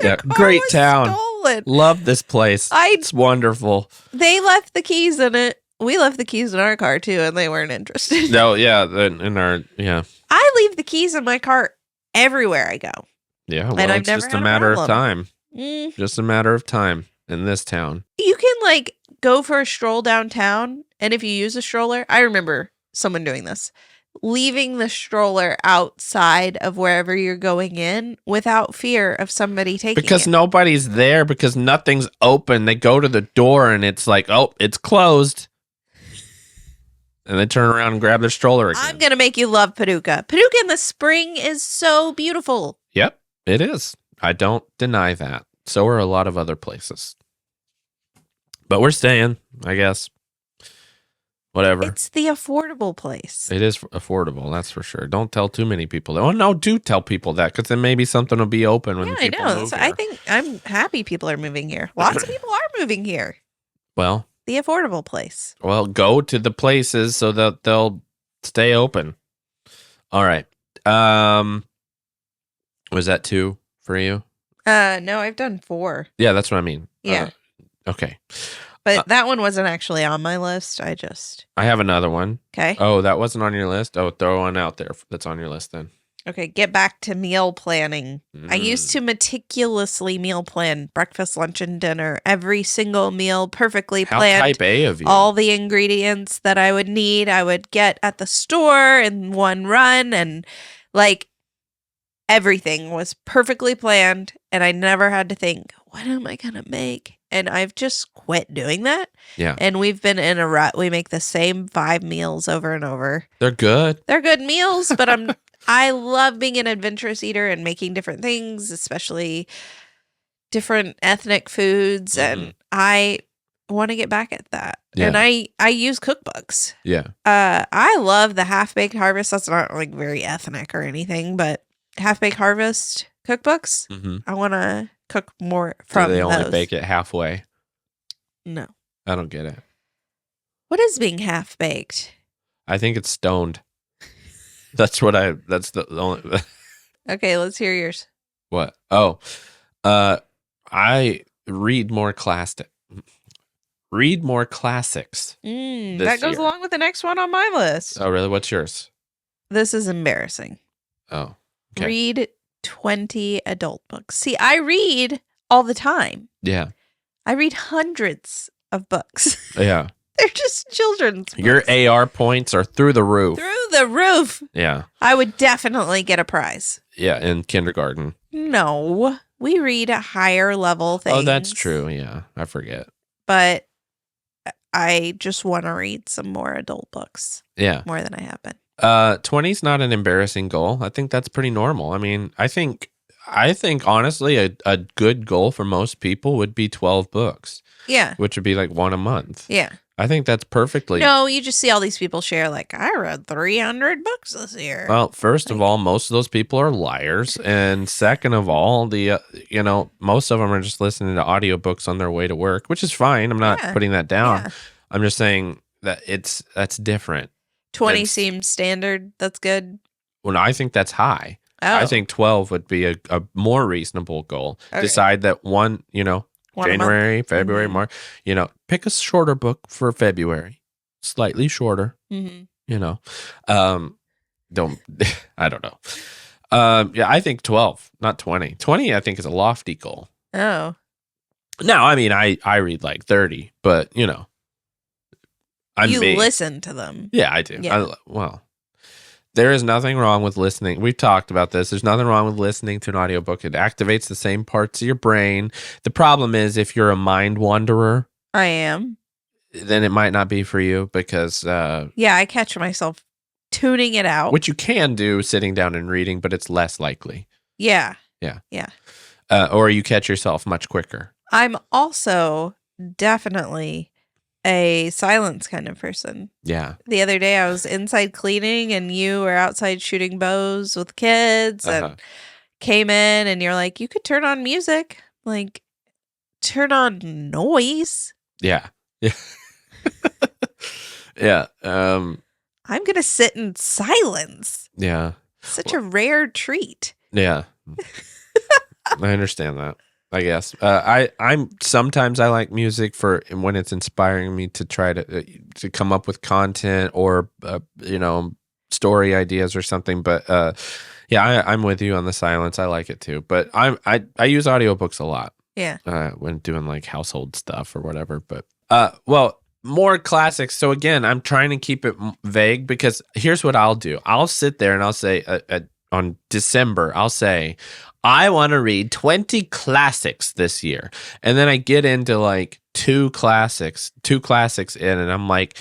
Yeah, great town. Stolen. Love this place. It's wonderful. They left the keys in it. we left the keys in our car too, and they weren't interested. No, yeah, I leave the keys in my car everywhere I go. Yeah, well, it's just a matter of time. Just a matter of time in this town. You can like go for a stroll downtown, and if you use a stroller, I remember someone doing this, leaving the stroller outside of wherever you're going in without fear of somebody taking it. Because nobody's there, because nothing's open. They go to the door and it's like, oh, it's closed. And they turn around and grab their stroller again. I'm going to make you love Paducah. Paducah in the spring is so beautiful. Yep, it is. I don't deny that. So are a lot of other places. But we're staying, I guess. Whatever. It's the affordable place. It is affordable, that's for sure. Don't tell too many people. Oh, no, do tell people that, because then maybe something will be open when people move so here. I think I'm happy people are moving here. Lots of people are moving here. Well. The affordable place. Well, go to the places so that they'll stay open. All right. Was that 2 for you? No, I've done 4. Yeah, that's what I mean. Yeah. Okay. But that one wasn't actually on my list. I have another one. Okay. Oh, that wasn't on your list? Oh, throw one out there that's on your list then. Okay, get back to meal planning. I used to meticulously meal plan breakfast, lunch, and dinner. Every single meal perfectly planned. How type A of you. All the ingredients that I would need, I would get at the store in one run. And like everything was perfectly planned. And I never had to think, what am I going to make? And I've just quit doing that. Yeah. And we've been in a rut. We make the same 5 meals over and over. They're good. They're good meals, but I love being an adventurous eater and making different things, especially different ethnic foods. And I want to get back at that. Yeah. And I use cookbooks. Yeah. I love the Half-Baked Harvest. That's not like very ethnic or anything, but Half-Baked Harvest cookbooks. I want to cook more from those. They only those. bake it halfway. No. I don't get it. What is being half-baked? I think it's stoned. That's the only. Okay, let's hear yours. What? Oh, I read more classics. That goes along with the next one on my list. Oh, really? What's yours? This is embarrassing. Oh, okay. Read 20 adult books. See, I read all the time. Yeah. I read hundreds of books. Yeah. They're just children's books. Your AR points are through the roof. Through the roof. Yeah. I would definitely get a prize. Yeah, in kindergarten. No. We read higher level things. Oh, that's true. Yeah. I forget. But I just want to read some more adult books. Yeah. More than I have been. 20 is not an embarrassing goal. I think that's pretty normal. I mean, I think honestly a good goal for most people would be 12 books. Yeah. Which would be like 1 a month. Yeah. I think that's perfectly. No, you just see all these people share like, I read 300 books this year. Well, first of all, most of those people are liars. And second of all, most of them are just listening to audiobooks on their way to work, which is fine. I'm not putting that down. Yeah. I'm just saying that that's different. 20 seems standard. That's good. Well, I think that's high. Oh. I think 12 would be a more reasonable goal. Okay. Decide that one, January, February, March, pick a shorter book for February, slightly shorter, don't, I don't know. Yeah, I think 12, not 20. 20, I think is a lofty goal. Oh. No, I mean, I read like 30, but you listen to them. Yeah, I do. Yeah. There is nothing wrong with listening. We've talked about this. There's nothing wrong with listening to an audiobook. It activates the same parts of your brain. The problem is if you're a mind wanderer. I am. Then it might not be for you because... yeah, I catch myself tuning it out. Which you can do sitting down and reading, but it's less likely. Yeah. Yeah. Yeah. Or you catch yourself much quicker. I'm also definitely... a silence kind of person. Yeah. The other day I was inside cleaning and you were outside shooting bows with kids and came in and you're like, you could turn on music, like turn on noise. Yeah. Yeah. Yeah. I'm going to sit in silence. Yeah. Such a rare treat. Yeah. I understand that. I guess. Sometimes I like music for when it's inspiring me to try to come up with content or story ideas or something. But yeah, I'm with you on the silence. I like it too. But I use audiobooks a lot. Yeah. When doing like household stuff or whatever. But well, more classics. So again, I'm trying to keep it vague because here's what I'll do. I'll sit there and I'll say on December, I'll say, I want to read 20 classics this year. And then I get into like two classics in, and I'm like,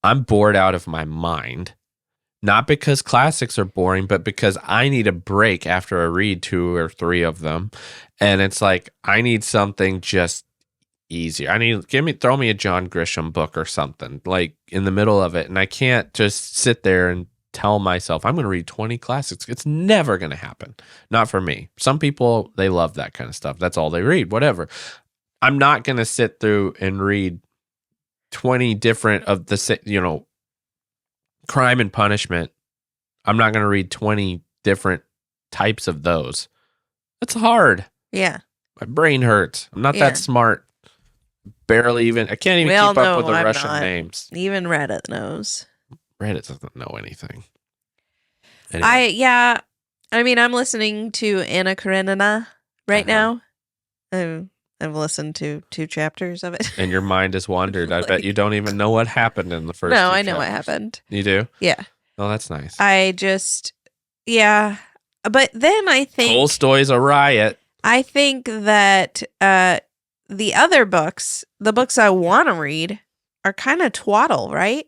I'm bored out of my mind. Not because classics are boring, but because I need a break after I read 2 or 3 of them. And it's like, I need something just easier. Throw me a John Grisham book or something like in the middle of it. And I can't just sit there and tell myself I'm going to read 20 classics. It's never going to happen. Not for me. Some people, they love that kind of stuff. That's all they read, whatever. I'm not going to sit through and read 20 different of the, Crime and Punishment. I'm not going to read 20 different types of those. That's hard. Yeah. My brain hurts. I'm not that smart. I can't even keep up with the Russian names. Even Reddit knows. Reddit doesn't know anything. Anyway. I'm listening to Anna Karenina right now. I've listened to 2 chapters of it. And your mind has wandered. I bet you don't even know what happened in the first. No, I know what happened. You do? Yeah. Oh, that's nice. But then I think Tolstoy's a riot. I think that the other books, the books I want to read, are kind of twaddle, right?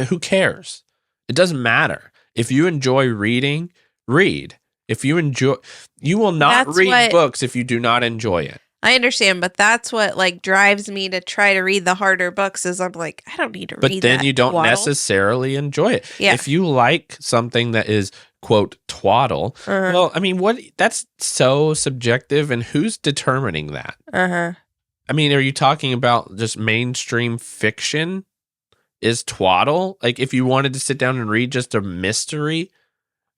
Who cares? It doesn't matter. If you enjoy reading, read. You will not read books if you do not enjoy it. I understand, but that's what drives me to try to read the harder books is I'm like, I don't need to read that. But then you don't necessarily enjoy it. Yeah. If you like something that is, quote, twaddle, well, that's so subjective, and who's determining that? Are you talking about just mainstream fiction is twaddle? Like if you wanted to sit down and read just a mystery,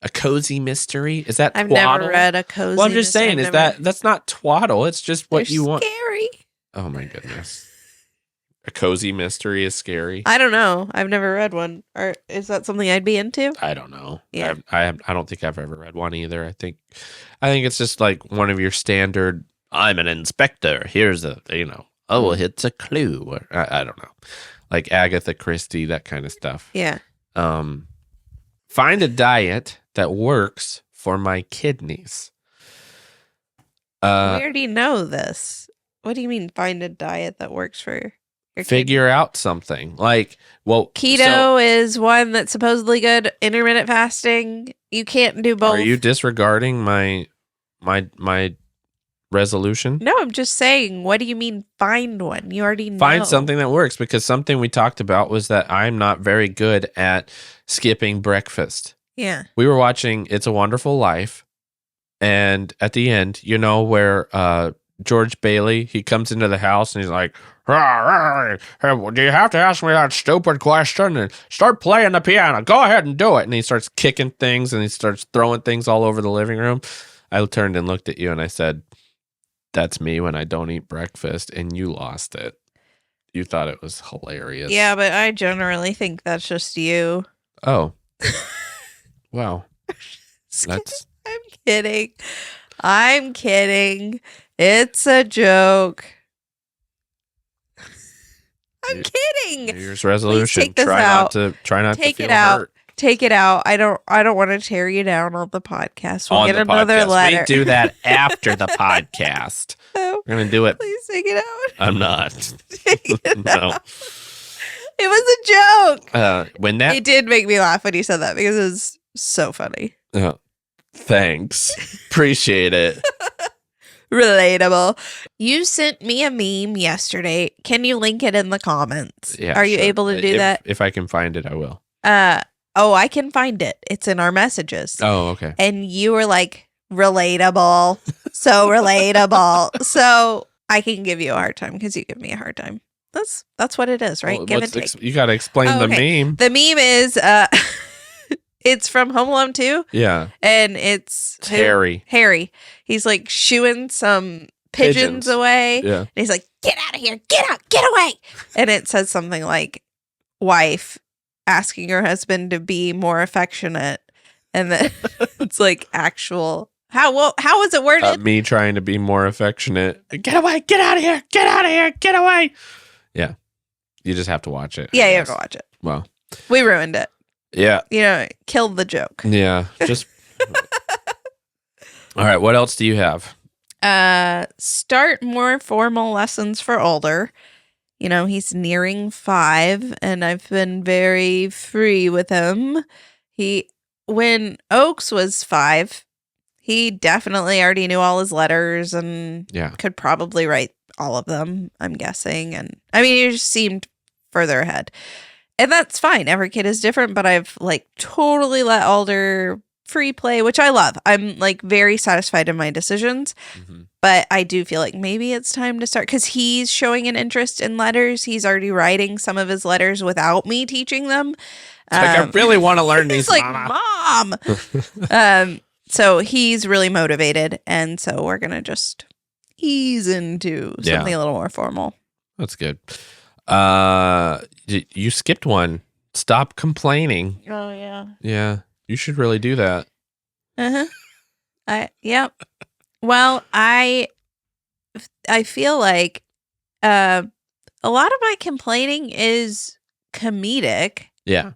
a cozy mystery, is that I've twaddle? never read a cozy mystery. Well, I'm just saying, that's not twaddle. It's just what you want. Scary. Oh my goodness. A cozy mystery is scary. I don't know. I've never read one. Or is that something I'd be into? I don't know. Yeah. I don't think I've ever read one either. I think it's just like one of your standard, I'm an inspector. Here's it's a clue. Or, I don't know. Like Agatha Christie, that kind of stuff. Yeah. Find a diet that works for my kidneys. We already know this. What do you mean find a diet that works for your figure kidneys? Out something. Keto is one that's supposedly good. Intermittent fasting. You can't do both. Are you disregarding my resolution? No, I'm just saying, what do you mean find one? You already know. Find something that works, because something we talked about was that I'm not very good at skipping breakfast. Yeah. We were watching It's a Wonderful Life, and at the end, where George Bailey, he comes into the house and he's like, do you have to ask me that stupid question? And start playing the piano. Go ahead and do it. And he starts kicking things and he starts throwing things all over the living room. I turned and looked at you and I said, that's me when I don't eat breakfast, and you lost it. You thought it was hilarious. Yeah, but I generally think that's just you. Oh. Wow. I'm kidding. It's a joke. I'm kidding. New Year's resolution. Try not to feel hurt. Take it out. I don't want to tear you down on the podcast. We'll get another letter. We do that after the podcast. Oh, we're gonna do it. Please take it out. I'm not. No. It was a joke. It did make me laugh when you said that because it was so funny. Thanks. Appreciate it. Relatable. You sent me a meme yesterday. Can you link it in the comments? Yeah. Are you able to do that? If I can find it, I will. I can find it. It's in our messages. Oh, okay. And you were like, relatable. So relatable. So I can give you a hard time because you give me a hard time. That's what it is, right? Well, give and take. You got to explain the meme. The meme is it's from Home Alone 2. Yeah. And it's Harry. He's like shooing some pigeons away. Yeah. And he's like, get out of here, get out, get away. And it says something like, wife asking her husband to be more affectionate. And then it's like actual, how was it worded? Me trying to be more affectionate. Get away, get out of here, get out of here, get away. Yeah. You just have to watch it. Yeah, you have to watch it. Well. We ruined it. Yeah. You know, killed the joke. Yeah. Just. All right. What else do you have? Start more formal lessons for older. You know, he's nearing 5, and I've been very free with him. When Oaks was 5, he definitely already knew all his letters and could probably write all of them, I'm guessing. And I mean, he just seemed further ahead. And that's fine. Every kid is different, but I've like totally let Alder free play, which I love. I'm like very satisfied in my decisions, but I do feel like maybe it's time to start because he's showing an interest in letters. He's already writing some of his letters without me teaching them. It's like, I really want to learn these. He's like, Mom. So he's really motivated. And so we're going to just ease into something a little more formal. That's good. You skipped one. Stop complaining. Oh, yeah. Yeah. You should really do that. Yep. Well, I feel like a lot of my complaining is comedic. Yeah.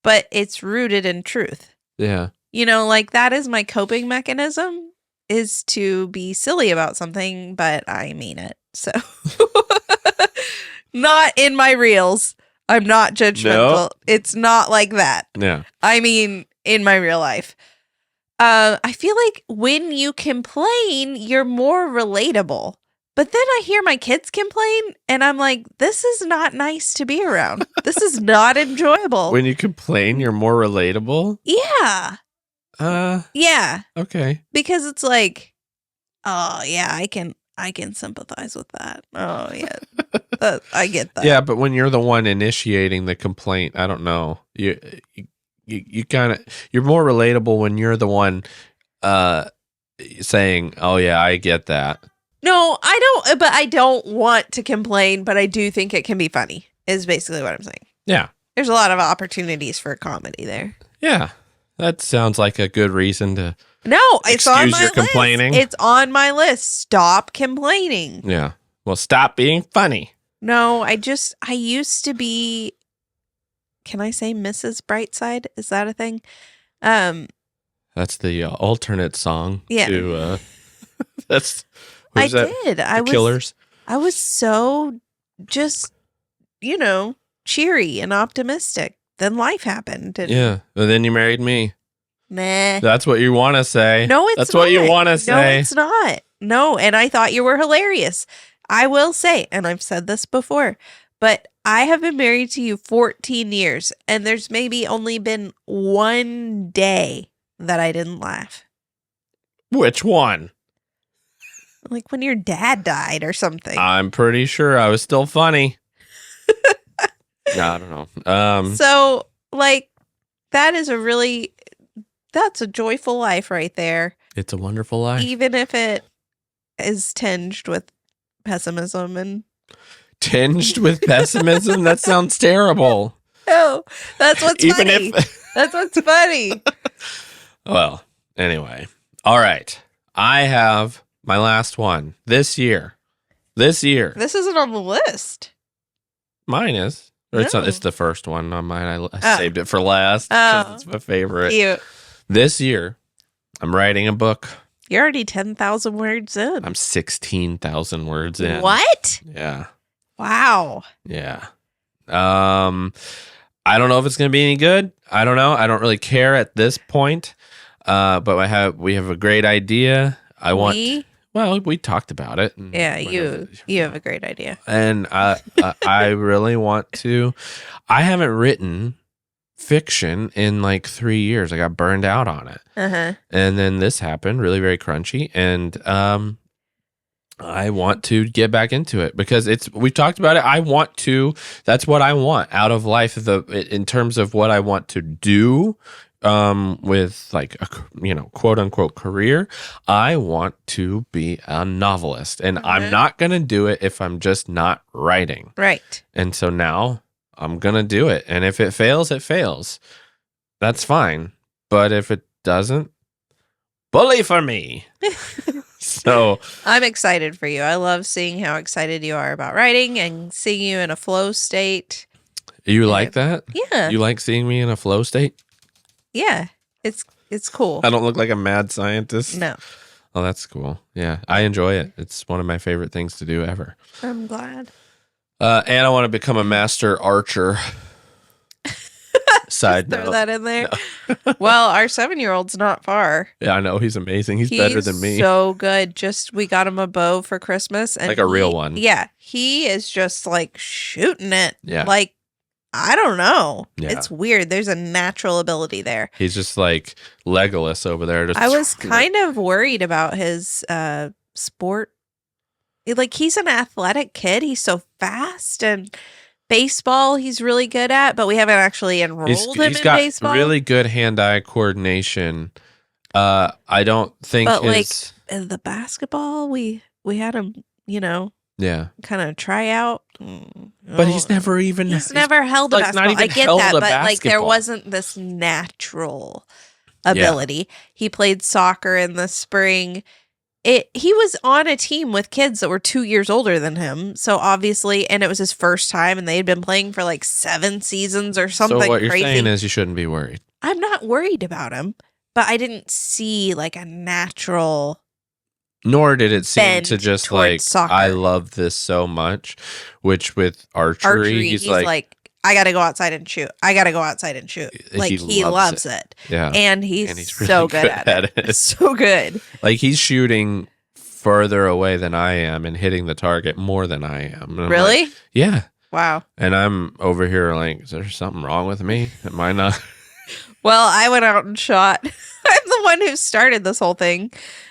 But it's rooted in truth. Yeah. You know, like that is my coping mechanism, is to be silly about something, but I mean it. So not in my reels. I'm not judgmental. No. It's not like that. Yeah. I mean, in my real life. I feel like when you complain, you're more relatable. But then I hear my kids complain, and I'm like, this is not nice to be around. This is not enjoyable. When you complain, you're more relatable? Yeah. Yeah. Okay. Because it's like, oh, yeah, I can sympathize with that. Oh, yeah. I get that. Yeah, but when you're the one initiating the complaint, I don't know. You kind of, you're more relatable when you're the one saying, oh, yeah, I get that. No, I don't want to complain, but I do think it can be funny, is basically what I'm saying. Yeah. There's a lot of opportunities for comedy there. Yeah. That sounds like a good reason to it's on my list. Complaining. It's on my list. Stop complaining. Yeah. Well, stop being funny. No, I used to be, can I say Mrs. Brightside? Is that a thing? That's the alternate song. Yeah. To, that's... I did. Killers. I was so just, cheery and optimistic. Then life happened. And yeah. And then you married me. Nah. That's what you want to say. No, it's That's not. what you want to say. No, it's not. No, and I thought you were hilarious. I will say, and I've said this before, but I have been married to you 14 years, and there's maybe only been one day that I didn't laugh. Which one? Like when your dad died or something. I'm pretty sure I was still funny. No, I don't know. So, like, that's a joyful life right there. It's a wonderful life. Even if it is tinged with pessimism and... Tinged with pessimism? That sounds terrible. No, that's what's funny. That's what's funny. Well, anyway. All right. I have... my last one this year. This isn't on the list. Mine is. No. It's the first one on mine. I saved it for last because it's my favorite. Cute. This year, I'm writing a book. You're already 10,000 words in. I'm 16,000 words in. What? Yeah. Wow. Yeah. I don't know if it's going to be any good. I don't know. I don't really care at this point. But we have a great idea. We talked about it. Yeah, you have a great idea. And I really want to. I haven't written fiction in like 3 years. I got burned out on it. Uh-huh. And then this happened, really very crunchy. And I want to get back into it because we've talked about it. That's what I want out of life. In terms of what I want to do with like a quote unquote career, I want to be a novelist, and I'm not gonna do it if I'm just not writing. Right. And so now I'm gonna do it, and if it fails, it fails. That's fine. But if it doesn't, bully for me. So I'm excited for you. I love seeing how excited you are about writing and seeing you in a flow state. You like that? Yeah. You like seeing me in a flow state? Yeah. It's cool. I don't look like a mad scientist. No. Oh, that's cool. Yeah, I enjoy it. It's one of my favorite things to do ever. I'm glad. And I want to become a master archer. Side note. Throw that in there. No. Well, our 7-year-old's not far. Yeah, I know. He's amazing. He's better than me. So good. We got him a bow for Christmas. And like a real one. Yeah. He is just like shooting it. Yeah. Like, I don't know. Yeah. It's weird. There's a natural ability there. He's just like Legolas over there. I was kind of worried about his sport. Like, he's an athletic kid. He's so fast, and baseball he's really good at, but we haven't actually enrolled him in baseball. He's got really good hand-eye coordination. I don't think but like the basketball, we had him, yeah, kind of try out. But he's never held a basketball. I get that, but like there wasn't this natural ability. Yeah. He played soccer in the spring. He was on a team with kids that were 2 years older than him. So obviously, and it was his first time, and they had been playing for like 7 seasons or something. So what you're saying is you shouldn't be worried. I'm not worried about him, but I didn't see like a natural. Nor did it seem to just like, soccer. I love this so much, which with archery he's like, I got to go outside and shoot. I got to go outside and shoot. Like, he loves it. Yeah. And he's really so good at it. So good. Like, he's shooting further away than I am and hitting the target more than I am. Really? Like, yeah. Wow. And I'm over here like, is there something wrong with me? Am I not? Well, I went out and shot. I'm the one who started this whole thing.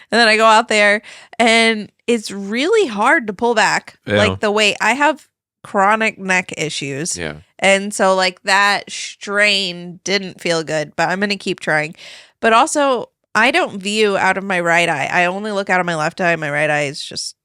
And then I go out there, and it's really hard to pull back. Yeah. Like, the way I have chronic neck issues. Yeah. And so like that strain didn't feel good, but I'm going to keep trying. But also, I don't view out of my right eye. I only look out of my left eye. My right eye is just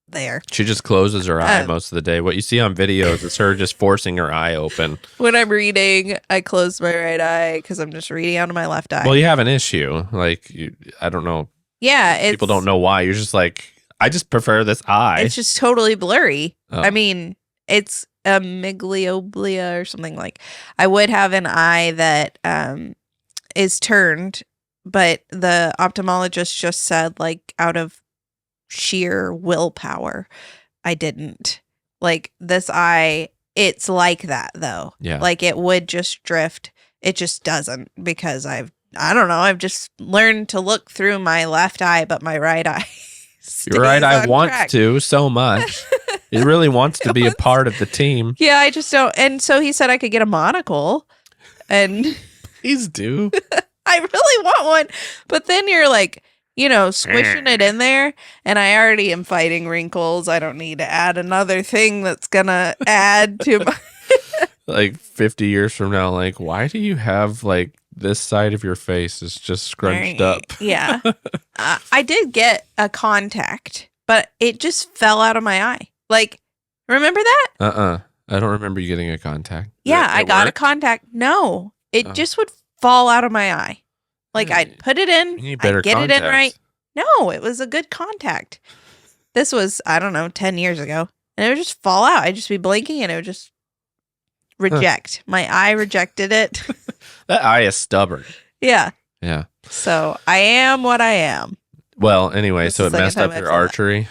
there. She just closes her eye most of the day. What you see on videos is her just forcing her eye open. When I'm reading, I close my right eye because I'm just reading out of my left eye. Well, you have an issue. Like, I don't know. Yeah. People don't know why. You're just like, I just prefer this eye. It's just totally blurry. Oh. I mean, it's a myopia or something. Like, I would have an eye that is turned, but the ophthalmologist just said, like, out of sheer willpower, I didn't. Like, this eye, it's like that though. Yeah. Like, it would just drift. It just doesn't, because I don't know. I've just learned to look through my left eye, but my right eye. Your right eye wants to so much. It really wants to be a part of the team. Yeah, I just don't. And so he said I could get a monocle. And please do. I really want one. But then you're like, squishing it in there. And I already am fighting wrinkles. I don't need to add another thing that's going to add to my. Like 50 years from now, like, why do you have like this side of your face is just scrunched up? Yeah. I did get a contact, but it just fell out of my eye. Like, remember that? I don't remember you getting a contact. Yeah, I got a contact. No, it just would fall out of my eye. Like, I'd put it in, I'd get it in right. No, it was a good contact. This was, I don't know, 10 years ago. And it would just fall out. I'd just be blinking and it would just reject. My eye rejected it. That eye is stubborn. Yeah. Yeah. So I am what I am. Well, anyway, so it messed up your archery.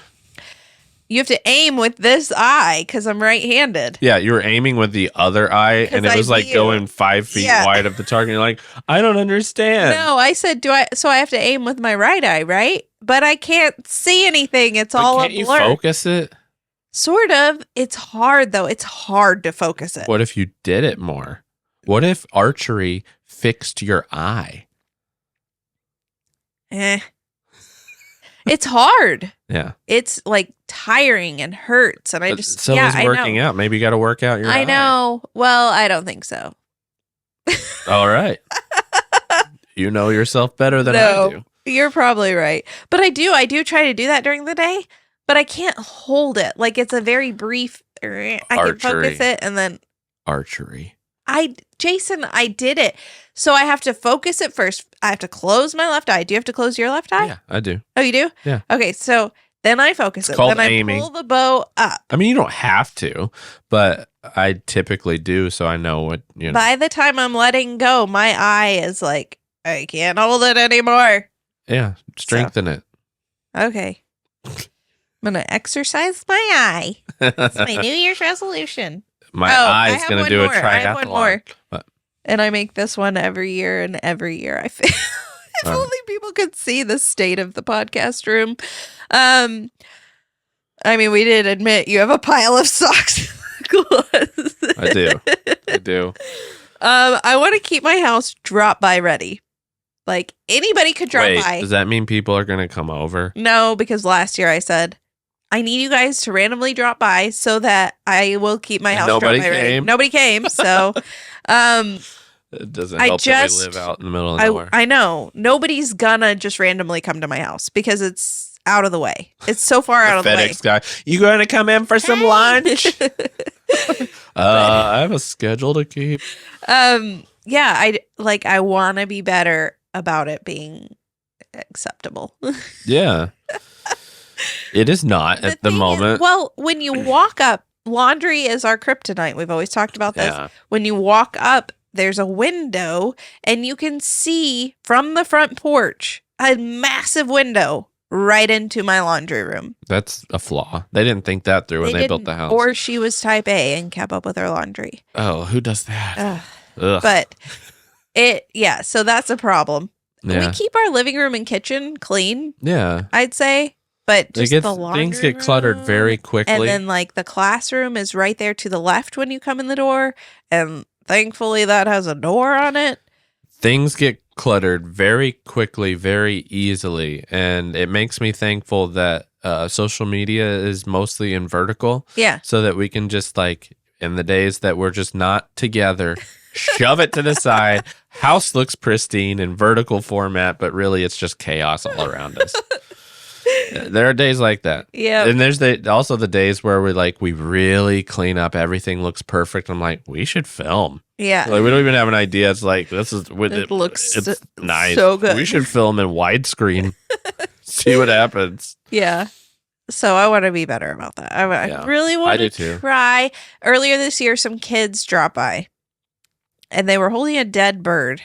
You have to aim with this eye because I'm right-handed. Yeah, you were aiming with the other eye, and it was like going 5 feet wide of the target. You're like, I don't understand. No, I said, so I have to aim with my right eye, right? But I can't see anything. It's all a blur. Can't you focus it? Sort of. It's hard, though. It's hard to focus it. What if you did it more? What if archery fixed your eye? It's hard. Yeah. It's like tiring and hurts. And I just, so is working out. Maybe you got to work out your eye. I know. Well, I don't think so. All right. You know yourself better than I do. You're probably right. But I do try to do that during the day, but I can't hold it. Like it's a very brief, I can focus it and then. Archery. Jason, I did it. So I have to focus it first. I have to close my left eye. Do you have to close your left eye? Yeah, I do. Oh, you do? Yeah. Okay, so then I focus it. Called then aiming. I pull the bow up. I mean, you don't have to, but I typically do, so I know what, By the time I'm letting go, my eye is like, I can't hold it anymore. Yeah, strengthen it. Okay. I'm going to exercise my eye. It's my New Year's resolution. My eye is going to do a triathlon. I have one more. What? And I make this one every year and every year. I feel if only people could see the state of the podcast room. I mean, we did admit you have a pile of socks. I do. I want to keep my house drop by ready. Like anybody could drop by. Does that mean people are going to come over? No, because last year I said, I need you guys to randomly drop by so that I will keep my house drop by ready. Nobody came. So, it doesn't help that we live out in the middle of nowhere. I know. Nobody's gonna just randomly come to my house because it's out of the way. It's so far out of the way. FedEx guy, you going to come in for some lunch? I have a schedule to keep. Yeah, I want to be better about it being acceptable. Yeah. It is not at the moment. Well, when you walk up, laundry is our kryptonite. We've always talked about this. Yeah. When you walk up, there's a window and you can see from the front porch a massive window right into my laundry room. That's a flaw. They didn't think that through when they built the house. Or she was type A and kept up with her laundry. Oh, who does that? Ugh. But so that's a problem. Yeah. We keep our living room and kitchen clean. Yeah. I'd say. But just the laundry things get cluttered very quickly. And then like the classroom is right there to the left when you come in the door. And thankfully that has a door on it. Things get cluttered very quickly, very easily. And it makes me thankful that social media is mostly in vertical. Yeah. So that we can just like, in the days that we're just not together, shove it to the side. House looks pristine in vertical format, but really it's just chaos all around us. There are days like that. Yeah. And there's also the days where we really clean up. Everything looks perfect. I'm like, we should film. Yeah. Like, we don't even have an idea. It's like, it's nice. So good. We should film in widescreen. See what happens. Yeah. So I want to be better about that. I really want to try. Earlier this year, some kids dropped by and they were holding a dead bird.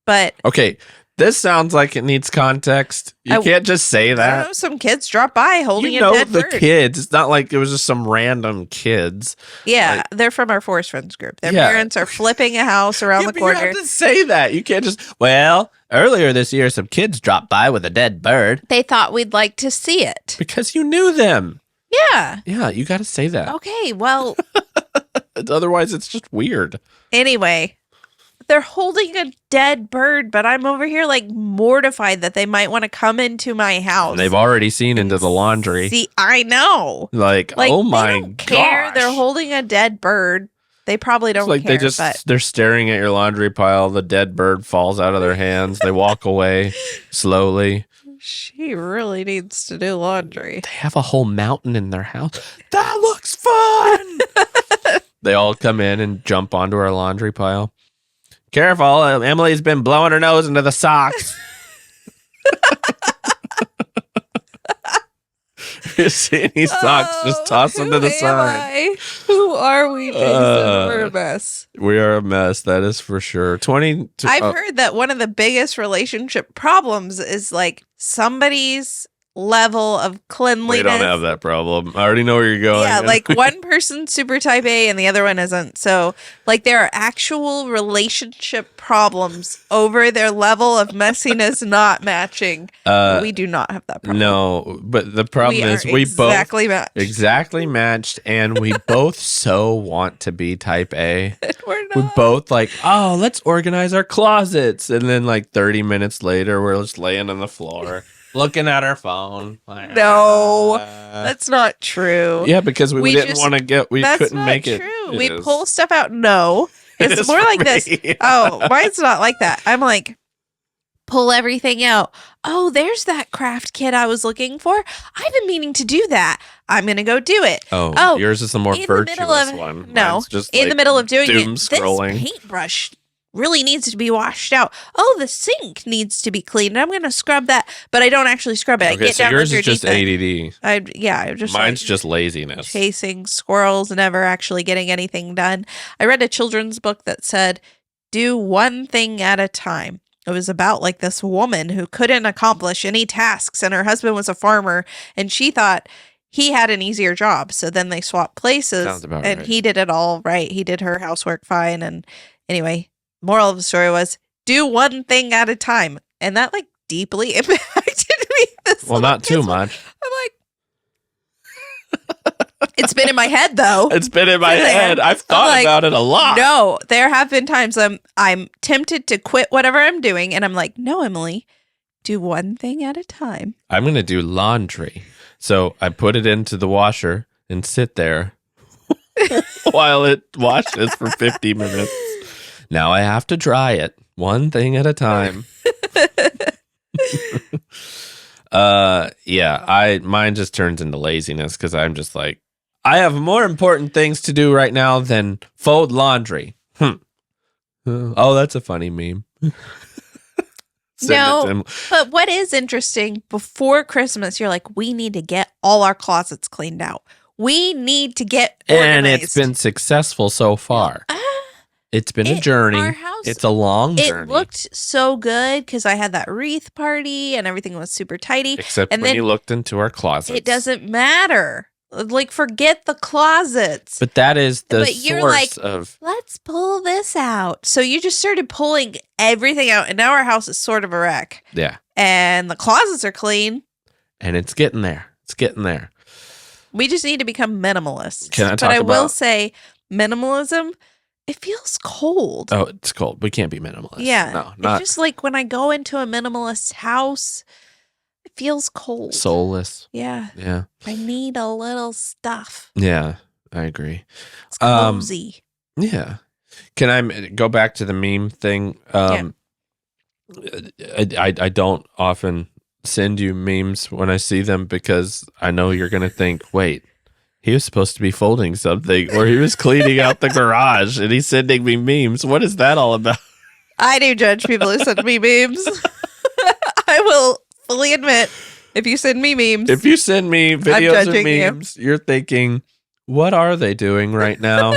But okay. This sounds like it needs context. You can't just say that. I don't know, some kids dropped by holding a dead bird. The kids. It's not like it was just some random kids. Yeah, they're from our Forest Friends group. Their parents are flipping a house around the corner. You have to say that. You can't just, earlier this year, some kids dropped by with a dead bird. They thought we'd like to see it. Because you knew them. Yeah. Yeah, you got to say that. Okay, well. Otherwise, it's just weird. Anyway. They're holding a dead bird, but I'm over here like mortified that they might want to come into my house. And they've already seen into the laundry. See, I know. Like oh my gosh. They're holding a dead bird. They probably don't care. They're staring at your laundry pile. The dead bird falls out of their hands. They walk away slowly. She really needs to do laundry. They have a whole mountain in their house. That looks fun. They all come in and jump onto our laundry pile. Careful, Emily's been blowing her nose into the socks. You see any socks, just toss them to the side. Who are we, Jason? We're a mess. We are a mess, that is for sure. I've heard that one of the biggest relationship problems is like somebody's level of cleanliness. We don't have that problem. I already know where you're going. Yeah, like one person's super type A and the other one isn't. So like there are actual relationship problems over their level of messiness not matching. We do not have that problem. No, but the problem is we both exactly matched and we both so want to be type A. We're not. We both like, oh, let's organize our closets. And then like 30 minutes later, we're just laying on the floor. Looking at our phone. No, that's not true. Yeah, because we didn't want to we couldn't make it. That's not true. We pull stuff out. No, it's more like this. Oh, mine's not like that. I'm like, pull everything out. Oh, there's that craft kit I was looking for. I've been meaning to do that. I'm going to go do it. Oh, yours is the more virtuous one. No, mine's just in the middle of doing doom it, scrolling. This paintbrush really needs to be washed out. Oh, the sink needs to be cleaned. I'm going to scrub that, but I don't actually scrub it. Okay, I get so down yours is underneath just ADD. I'm just Mine's just laziness. Chasing squirrels, never actually getting anything done. I read a children's book that said, do one thing at a time. It was about like this woman who couldn't accomplish any tasks, and her husband was a farmer, and she thought he had an easier job. So then they swapped places, and right. He did it all right. He did her housework fine. And anyway, moral of the story was do one thing at a time. And that like deeply impacted me. Well, not too much. I'm like, it's been in my head though. It's been in my head. I've thought about it a lot. No, there have been times I'm tempted to quit whatever I'm doing. And I'm like, no, Emily, do one thing at a time. I'm going to do laundry. So I put it into the washer and sit there while it washes for 50 minutes. Now I have to dry it one thing at a time. Mine just turns into laziness because I'm just like, I have more important things to do right now than fold laundry. Oh, that's a funny meme. No, but what is interesting, before Christmas, you're like, we need to get all our closets cleaned out. We need to get organized. And it's been successful so far. It's been a journey. Our house, it's a long journey. It looked so good because I had that wreath party and everything was super tidy. Except when you looked into our closets. It doesn't matter. Like, forget the closets. But that is the source of... Let's pull this out. So you just started pulling everything out, and now our house is sort of a wreck. Yeah. And the closets are clean. And it's getting there. It's getting there. We just need to become minimalists. But I will say, minimalism, it feels cold. Oh, it's cold. We can't be minimalist. Yeah. No, not... It's just like when I go into a minimalist house... It feels cold. Soulless. Yeah. Yeah. I need a little stuff. Yeah, I agree. It's cozy. Yeah. Can I go back to the meme thing? I don't often send you memes when I see them because I know you're going to think, wait, he was supposed to be folding something or he was cleaning out the garage and he's sending me memes. What is that all about? I do judge people who send me memes. I will fully admit, if you send me memes, if you send me videos of memes, you're thinking, what are they doing right now?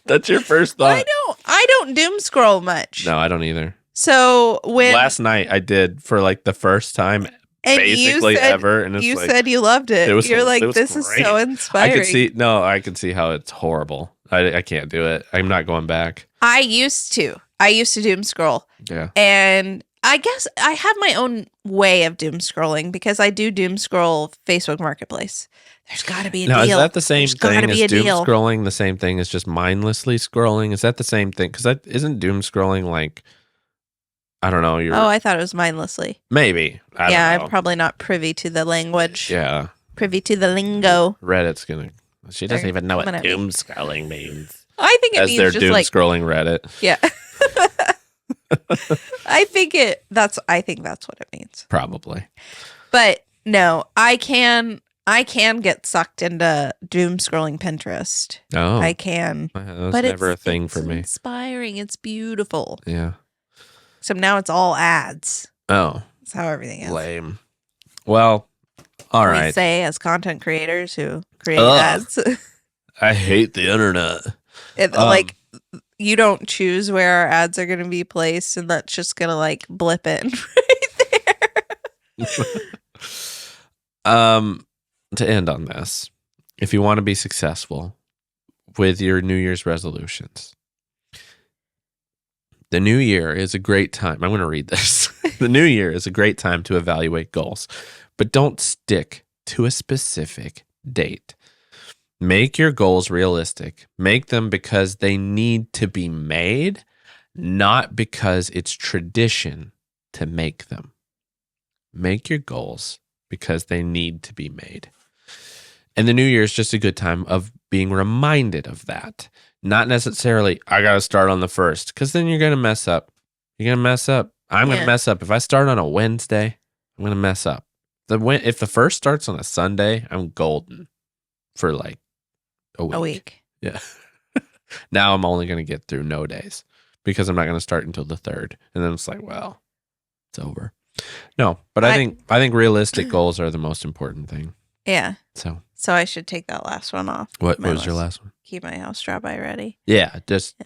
That's your first thought. I don't doom scroll much. No, I don't either. So when last night I did for like the first time basically ever, and you said you loved it. You're like, this is so inspiring. I could see how it's horrible. I can't do it. I'm not going back. I used to doom scroll. Yeah. And I guess I have my own way of doom scrolling because I do doom scroll Facebook Marketplace. There's got to be a deal. Now, is that the same thing as doom scrolling? The same thing as just mindlessly scrolling? Is that the same thing? Because isn't doom scrolling like, I don't know. I thought it was mindlessly. Maybe. I don't know. I'm probably not privy to the language. Yeah. Privy to the lingo. Reddit's she doesn't even know what doom scrolling means. I think it means they're just doom scrolling Reddit. Yeah. I think that's what it means. Probably. But no, I can get sucked into doom scrolling Pinterest. Oh. I can. That's never a thing for me. It's inspiring. It's beautiful. Yeah. So now it's all ads. Oh. That's how everything is. Lame. Well, all right. We say as content creators who create ads. I hate the internet. You don't choose where our ads are going to be placed, and that's just going to like blip in right there. To end on this, if you want to be successful with your New Year's resolutions, the new year is a great time. I'm going to read this. The new year is a great time to evaluate goals, but don't stick to a specific date. Make your goals realistic. Make them because they need to be made, not because it's tradition to make them. Make your goals because they need to be made. And the new year is just a good time of being reminded of that. Not necessarily, I got to start on the 1st, because then you're going to mess up. You're going to mess up. I'm going to mess up. If I start on a Wednesday, I'm going to mess up. If the first starts on a Sunday, I'm golden for like a week. Yeah. Now I'm only going to get through no days because I'm not going to start until the 3rd. And then it's like, well, it's over. No, but I think realistic goals are the most important thing. Yeah. So I should take that last one off. What was your last one? Keep my house dry ready. Yeah,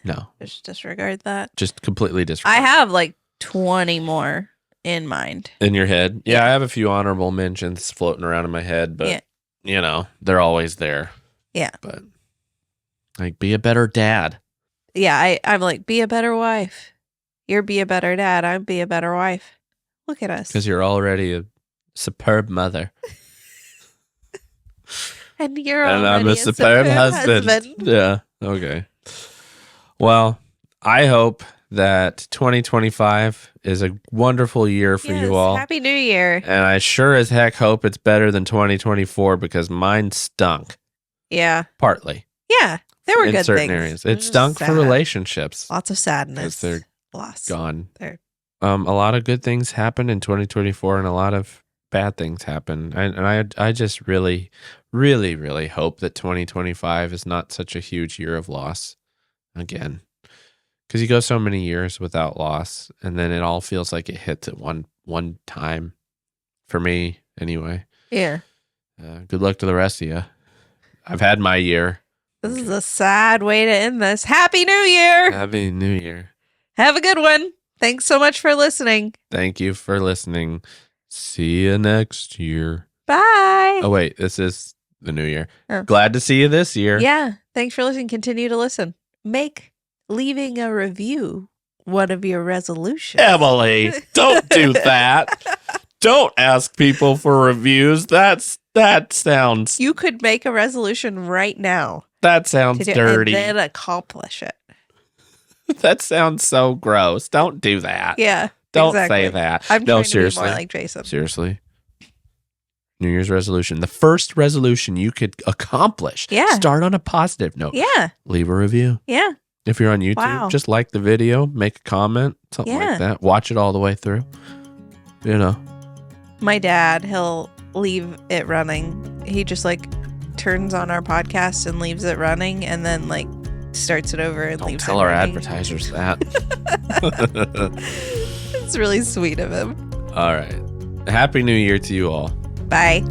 no. Just disregard that. Just completely disregard. I have like 20 more in mind. In your head? Yeah, I have a few honorable mentions floating around in my head, but they're always there. Yeah. But like, be a better dad. Yeah, I'm like, be a better wife. You're be a better dad. I'm be a better wife. Look at us. Because you're already a superb mother. And you're I'm a superb husband. Yeah. Okay. Well, I hope that 2025 is a wonderful year for you all. Happy New Year. And I sure as heck hope it's better than 2024 because mine stunk. Yeah. Partly. Yeah. There were good things. In certain areas. It stunk for relationships. Lots of sadness. They're gone. A lot of good things happened in 2024 and a lot of bad things happened. And I just really, really, really hope that 2025 is not such a huge year of loss again. Because you go so many years without loss, and then it all feels like it hits at one time. For me, anyway. Yeah. Good luck to the rest of you. I've had my year. This is a sad way to end this. Happy New Year! Happy New Year. Have a good one. Thanks so much for listening. Thank you for listening. See you next year. Bye. Oh, wait. This is the new year. Oh. Glad to see you this year. Yeah. Thanks for listening. Continue to listen. Make leaving a review one of your resolutions. Emily, don't do that. Don't ask people for reviews. That sounds... You could make a resolution right now. That sounds dirty. And then accomplish it. That sounds so gross. Don't do that. Yeah. Don't say that. I'm trying to be more like Jason. Seriously. New Year's resolution. The first resolution you could accomplish. Yeah. Start on a positive note. Yeah. Leave a review. Yeah. If you're on YouTube, just like the video, make a comment, something like that. Watch it all the way through. My dad, he'll leave it running. He just like turns on our podcast and leaves it running and then like starts it over and leaves it running. Don't tell our advertisers that. It's really sweet of him. All right. Happy New Year to you all. Bye.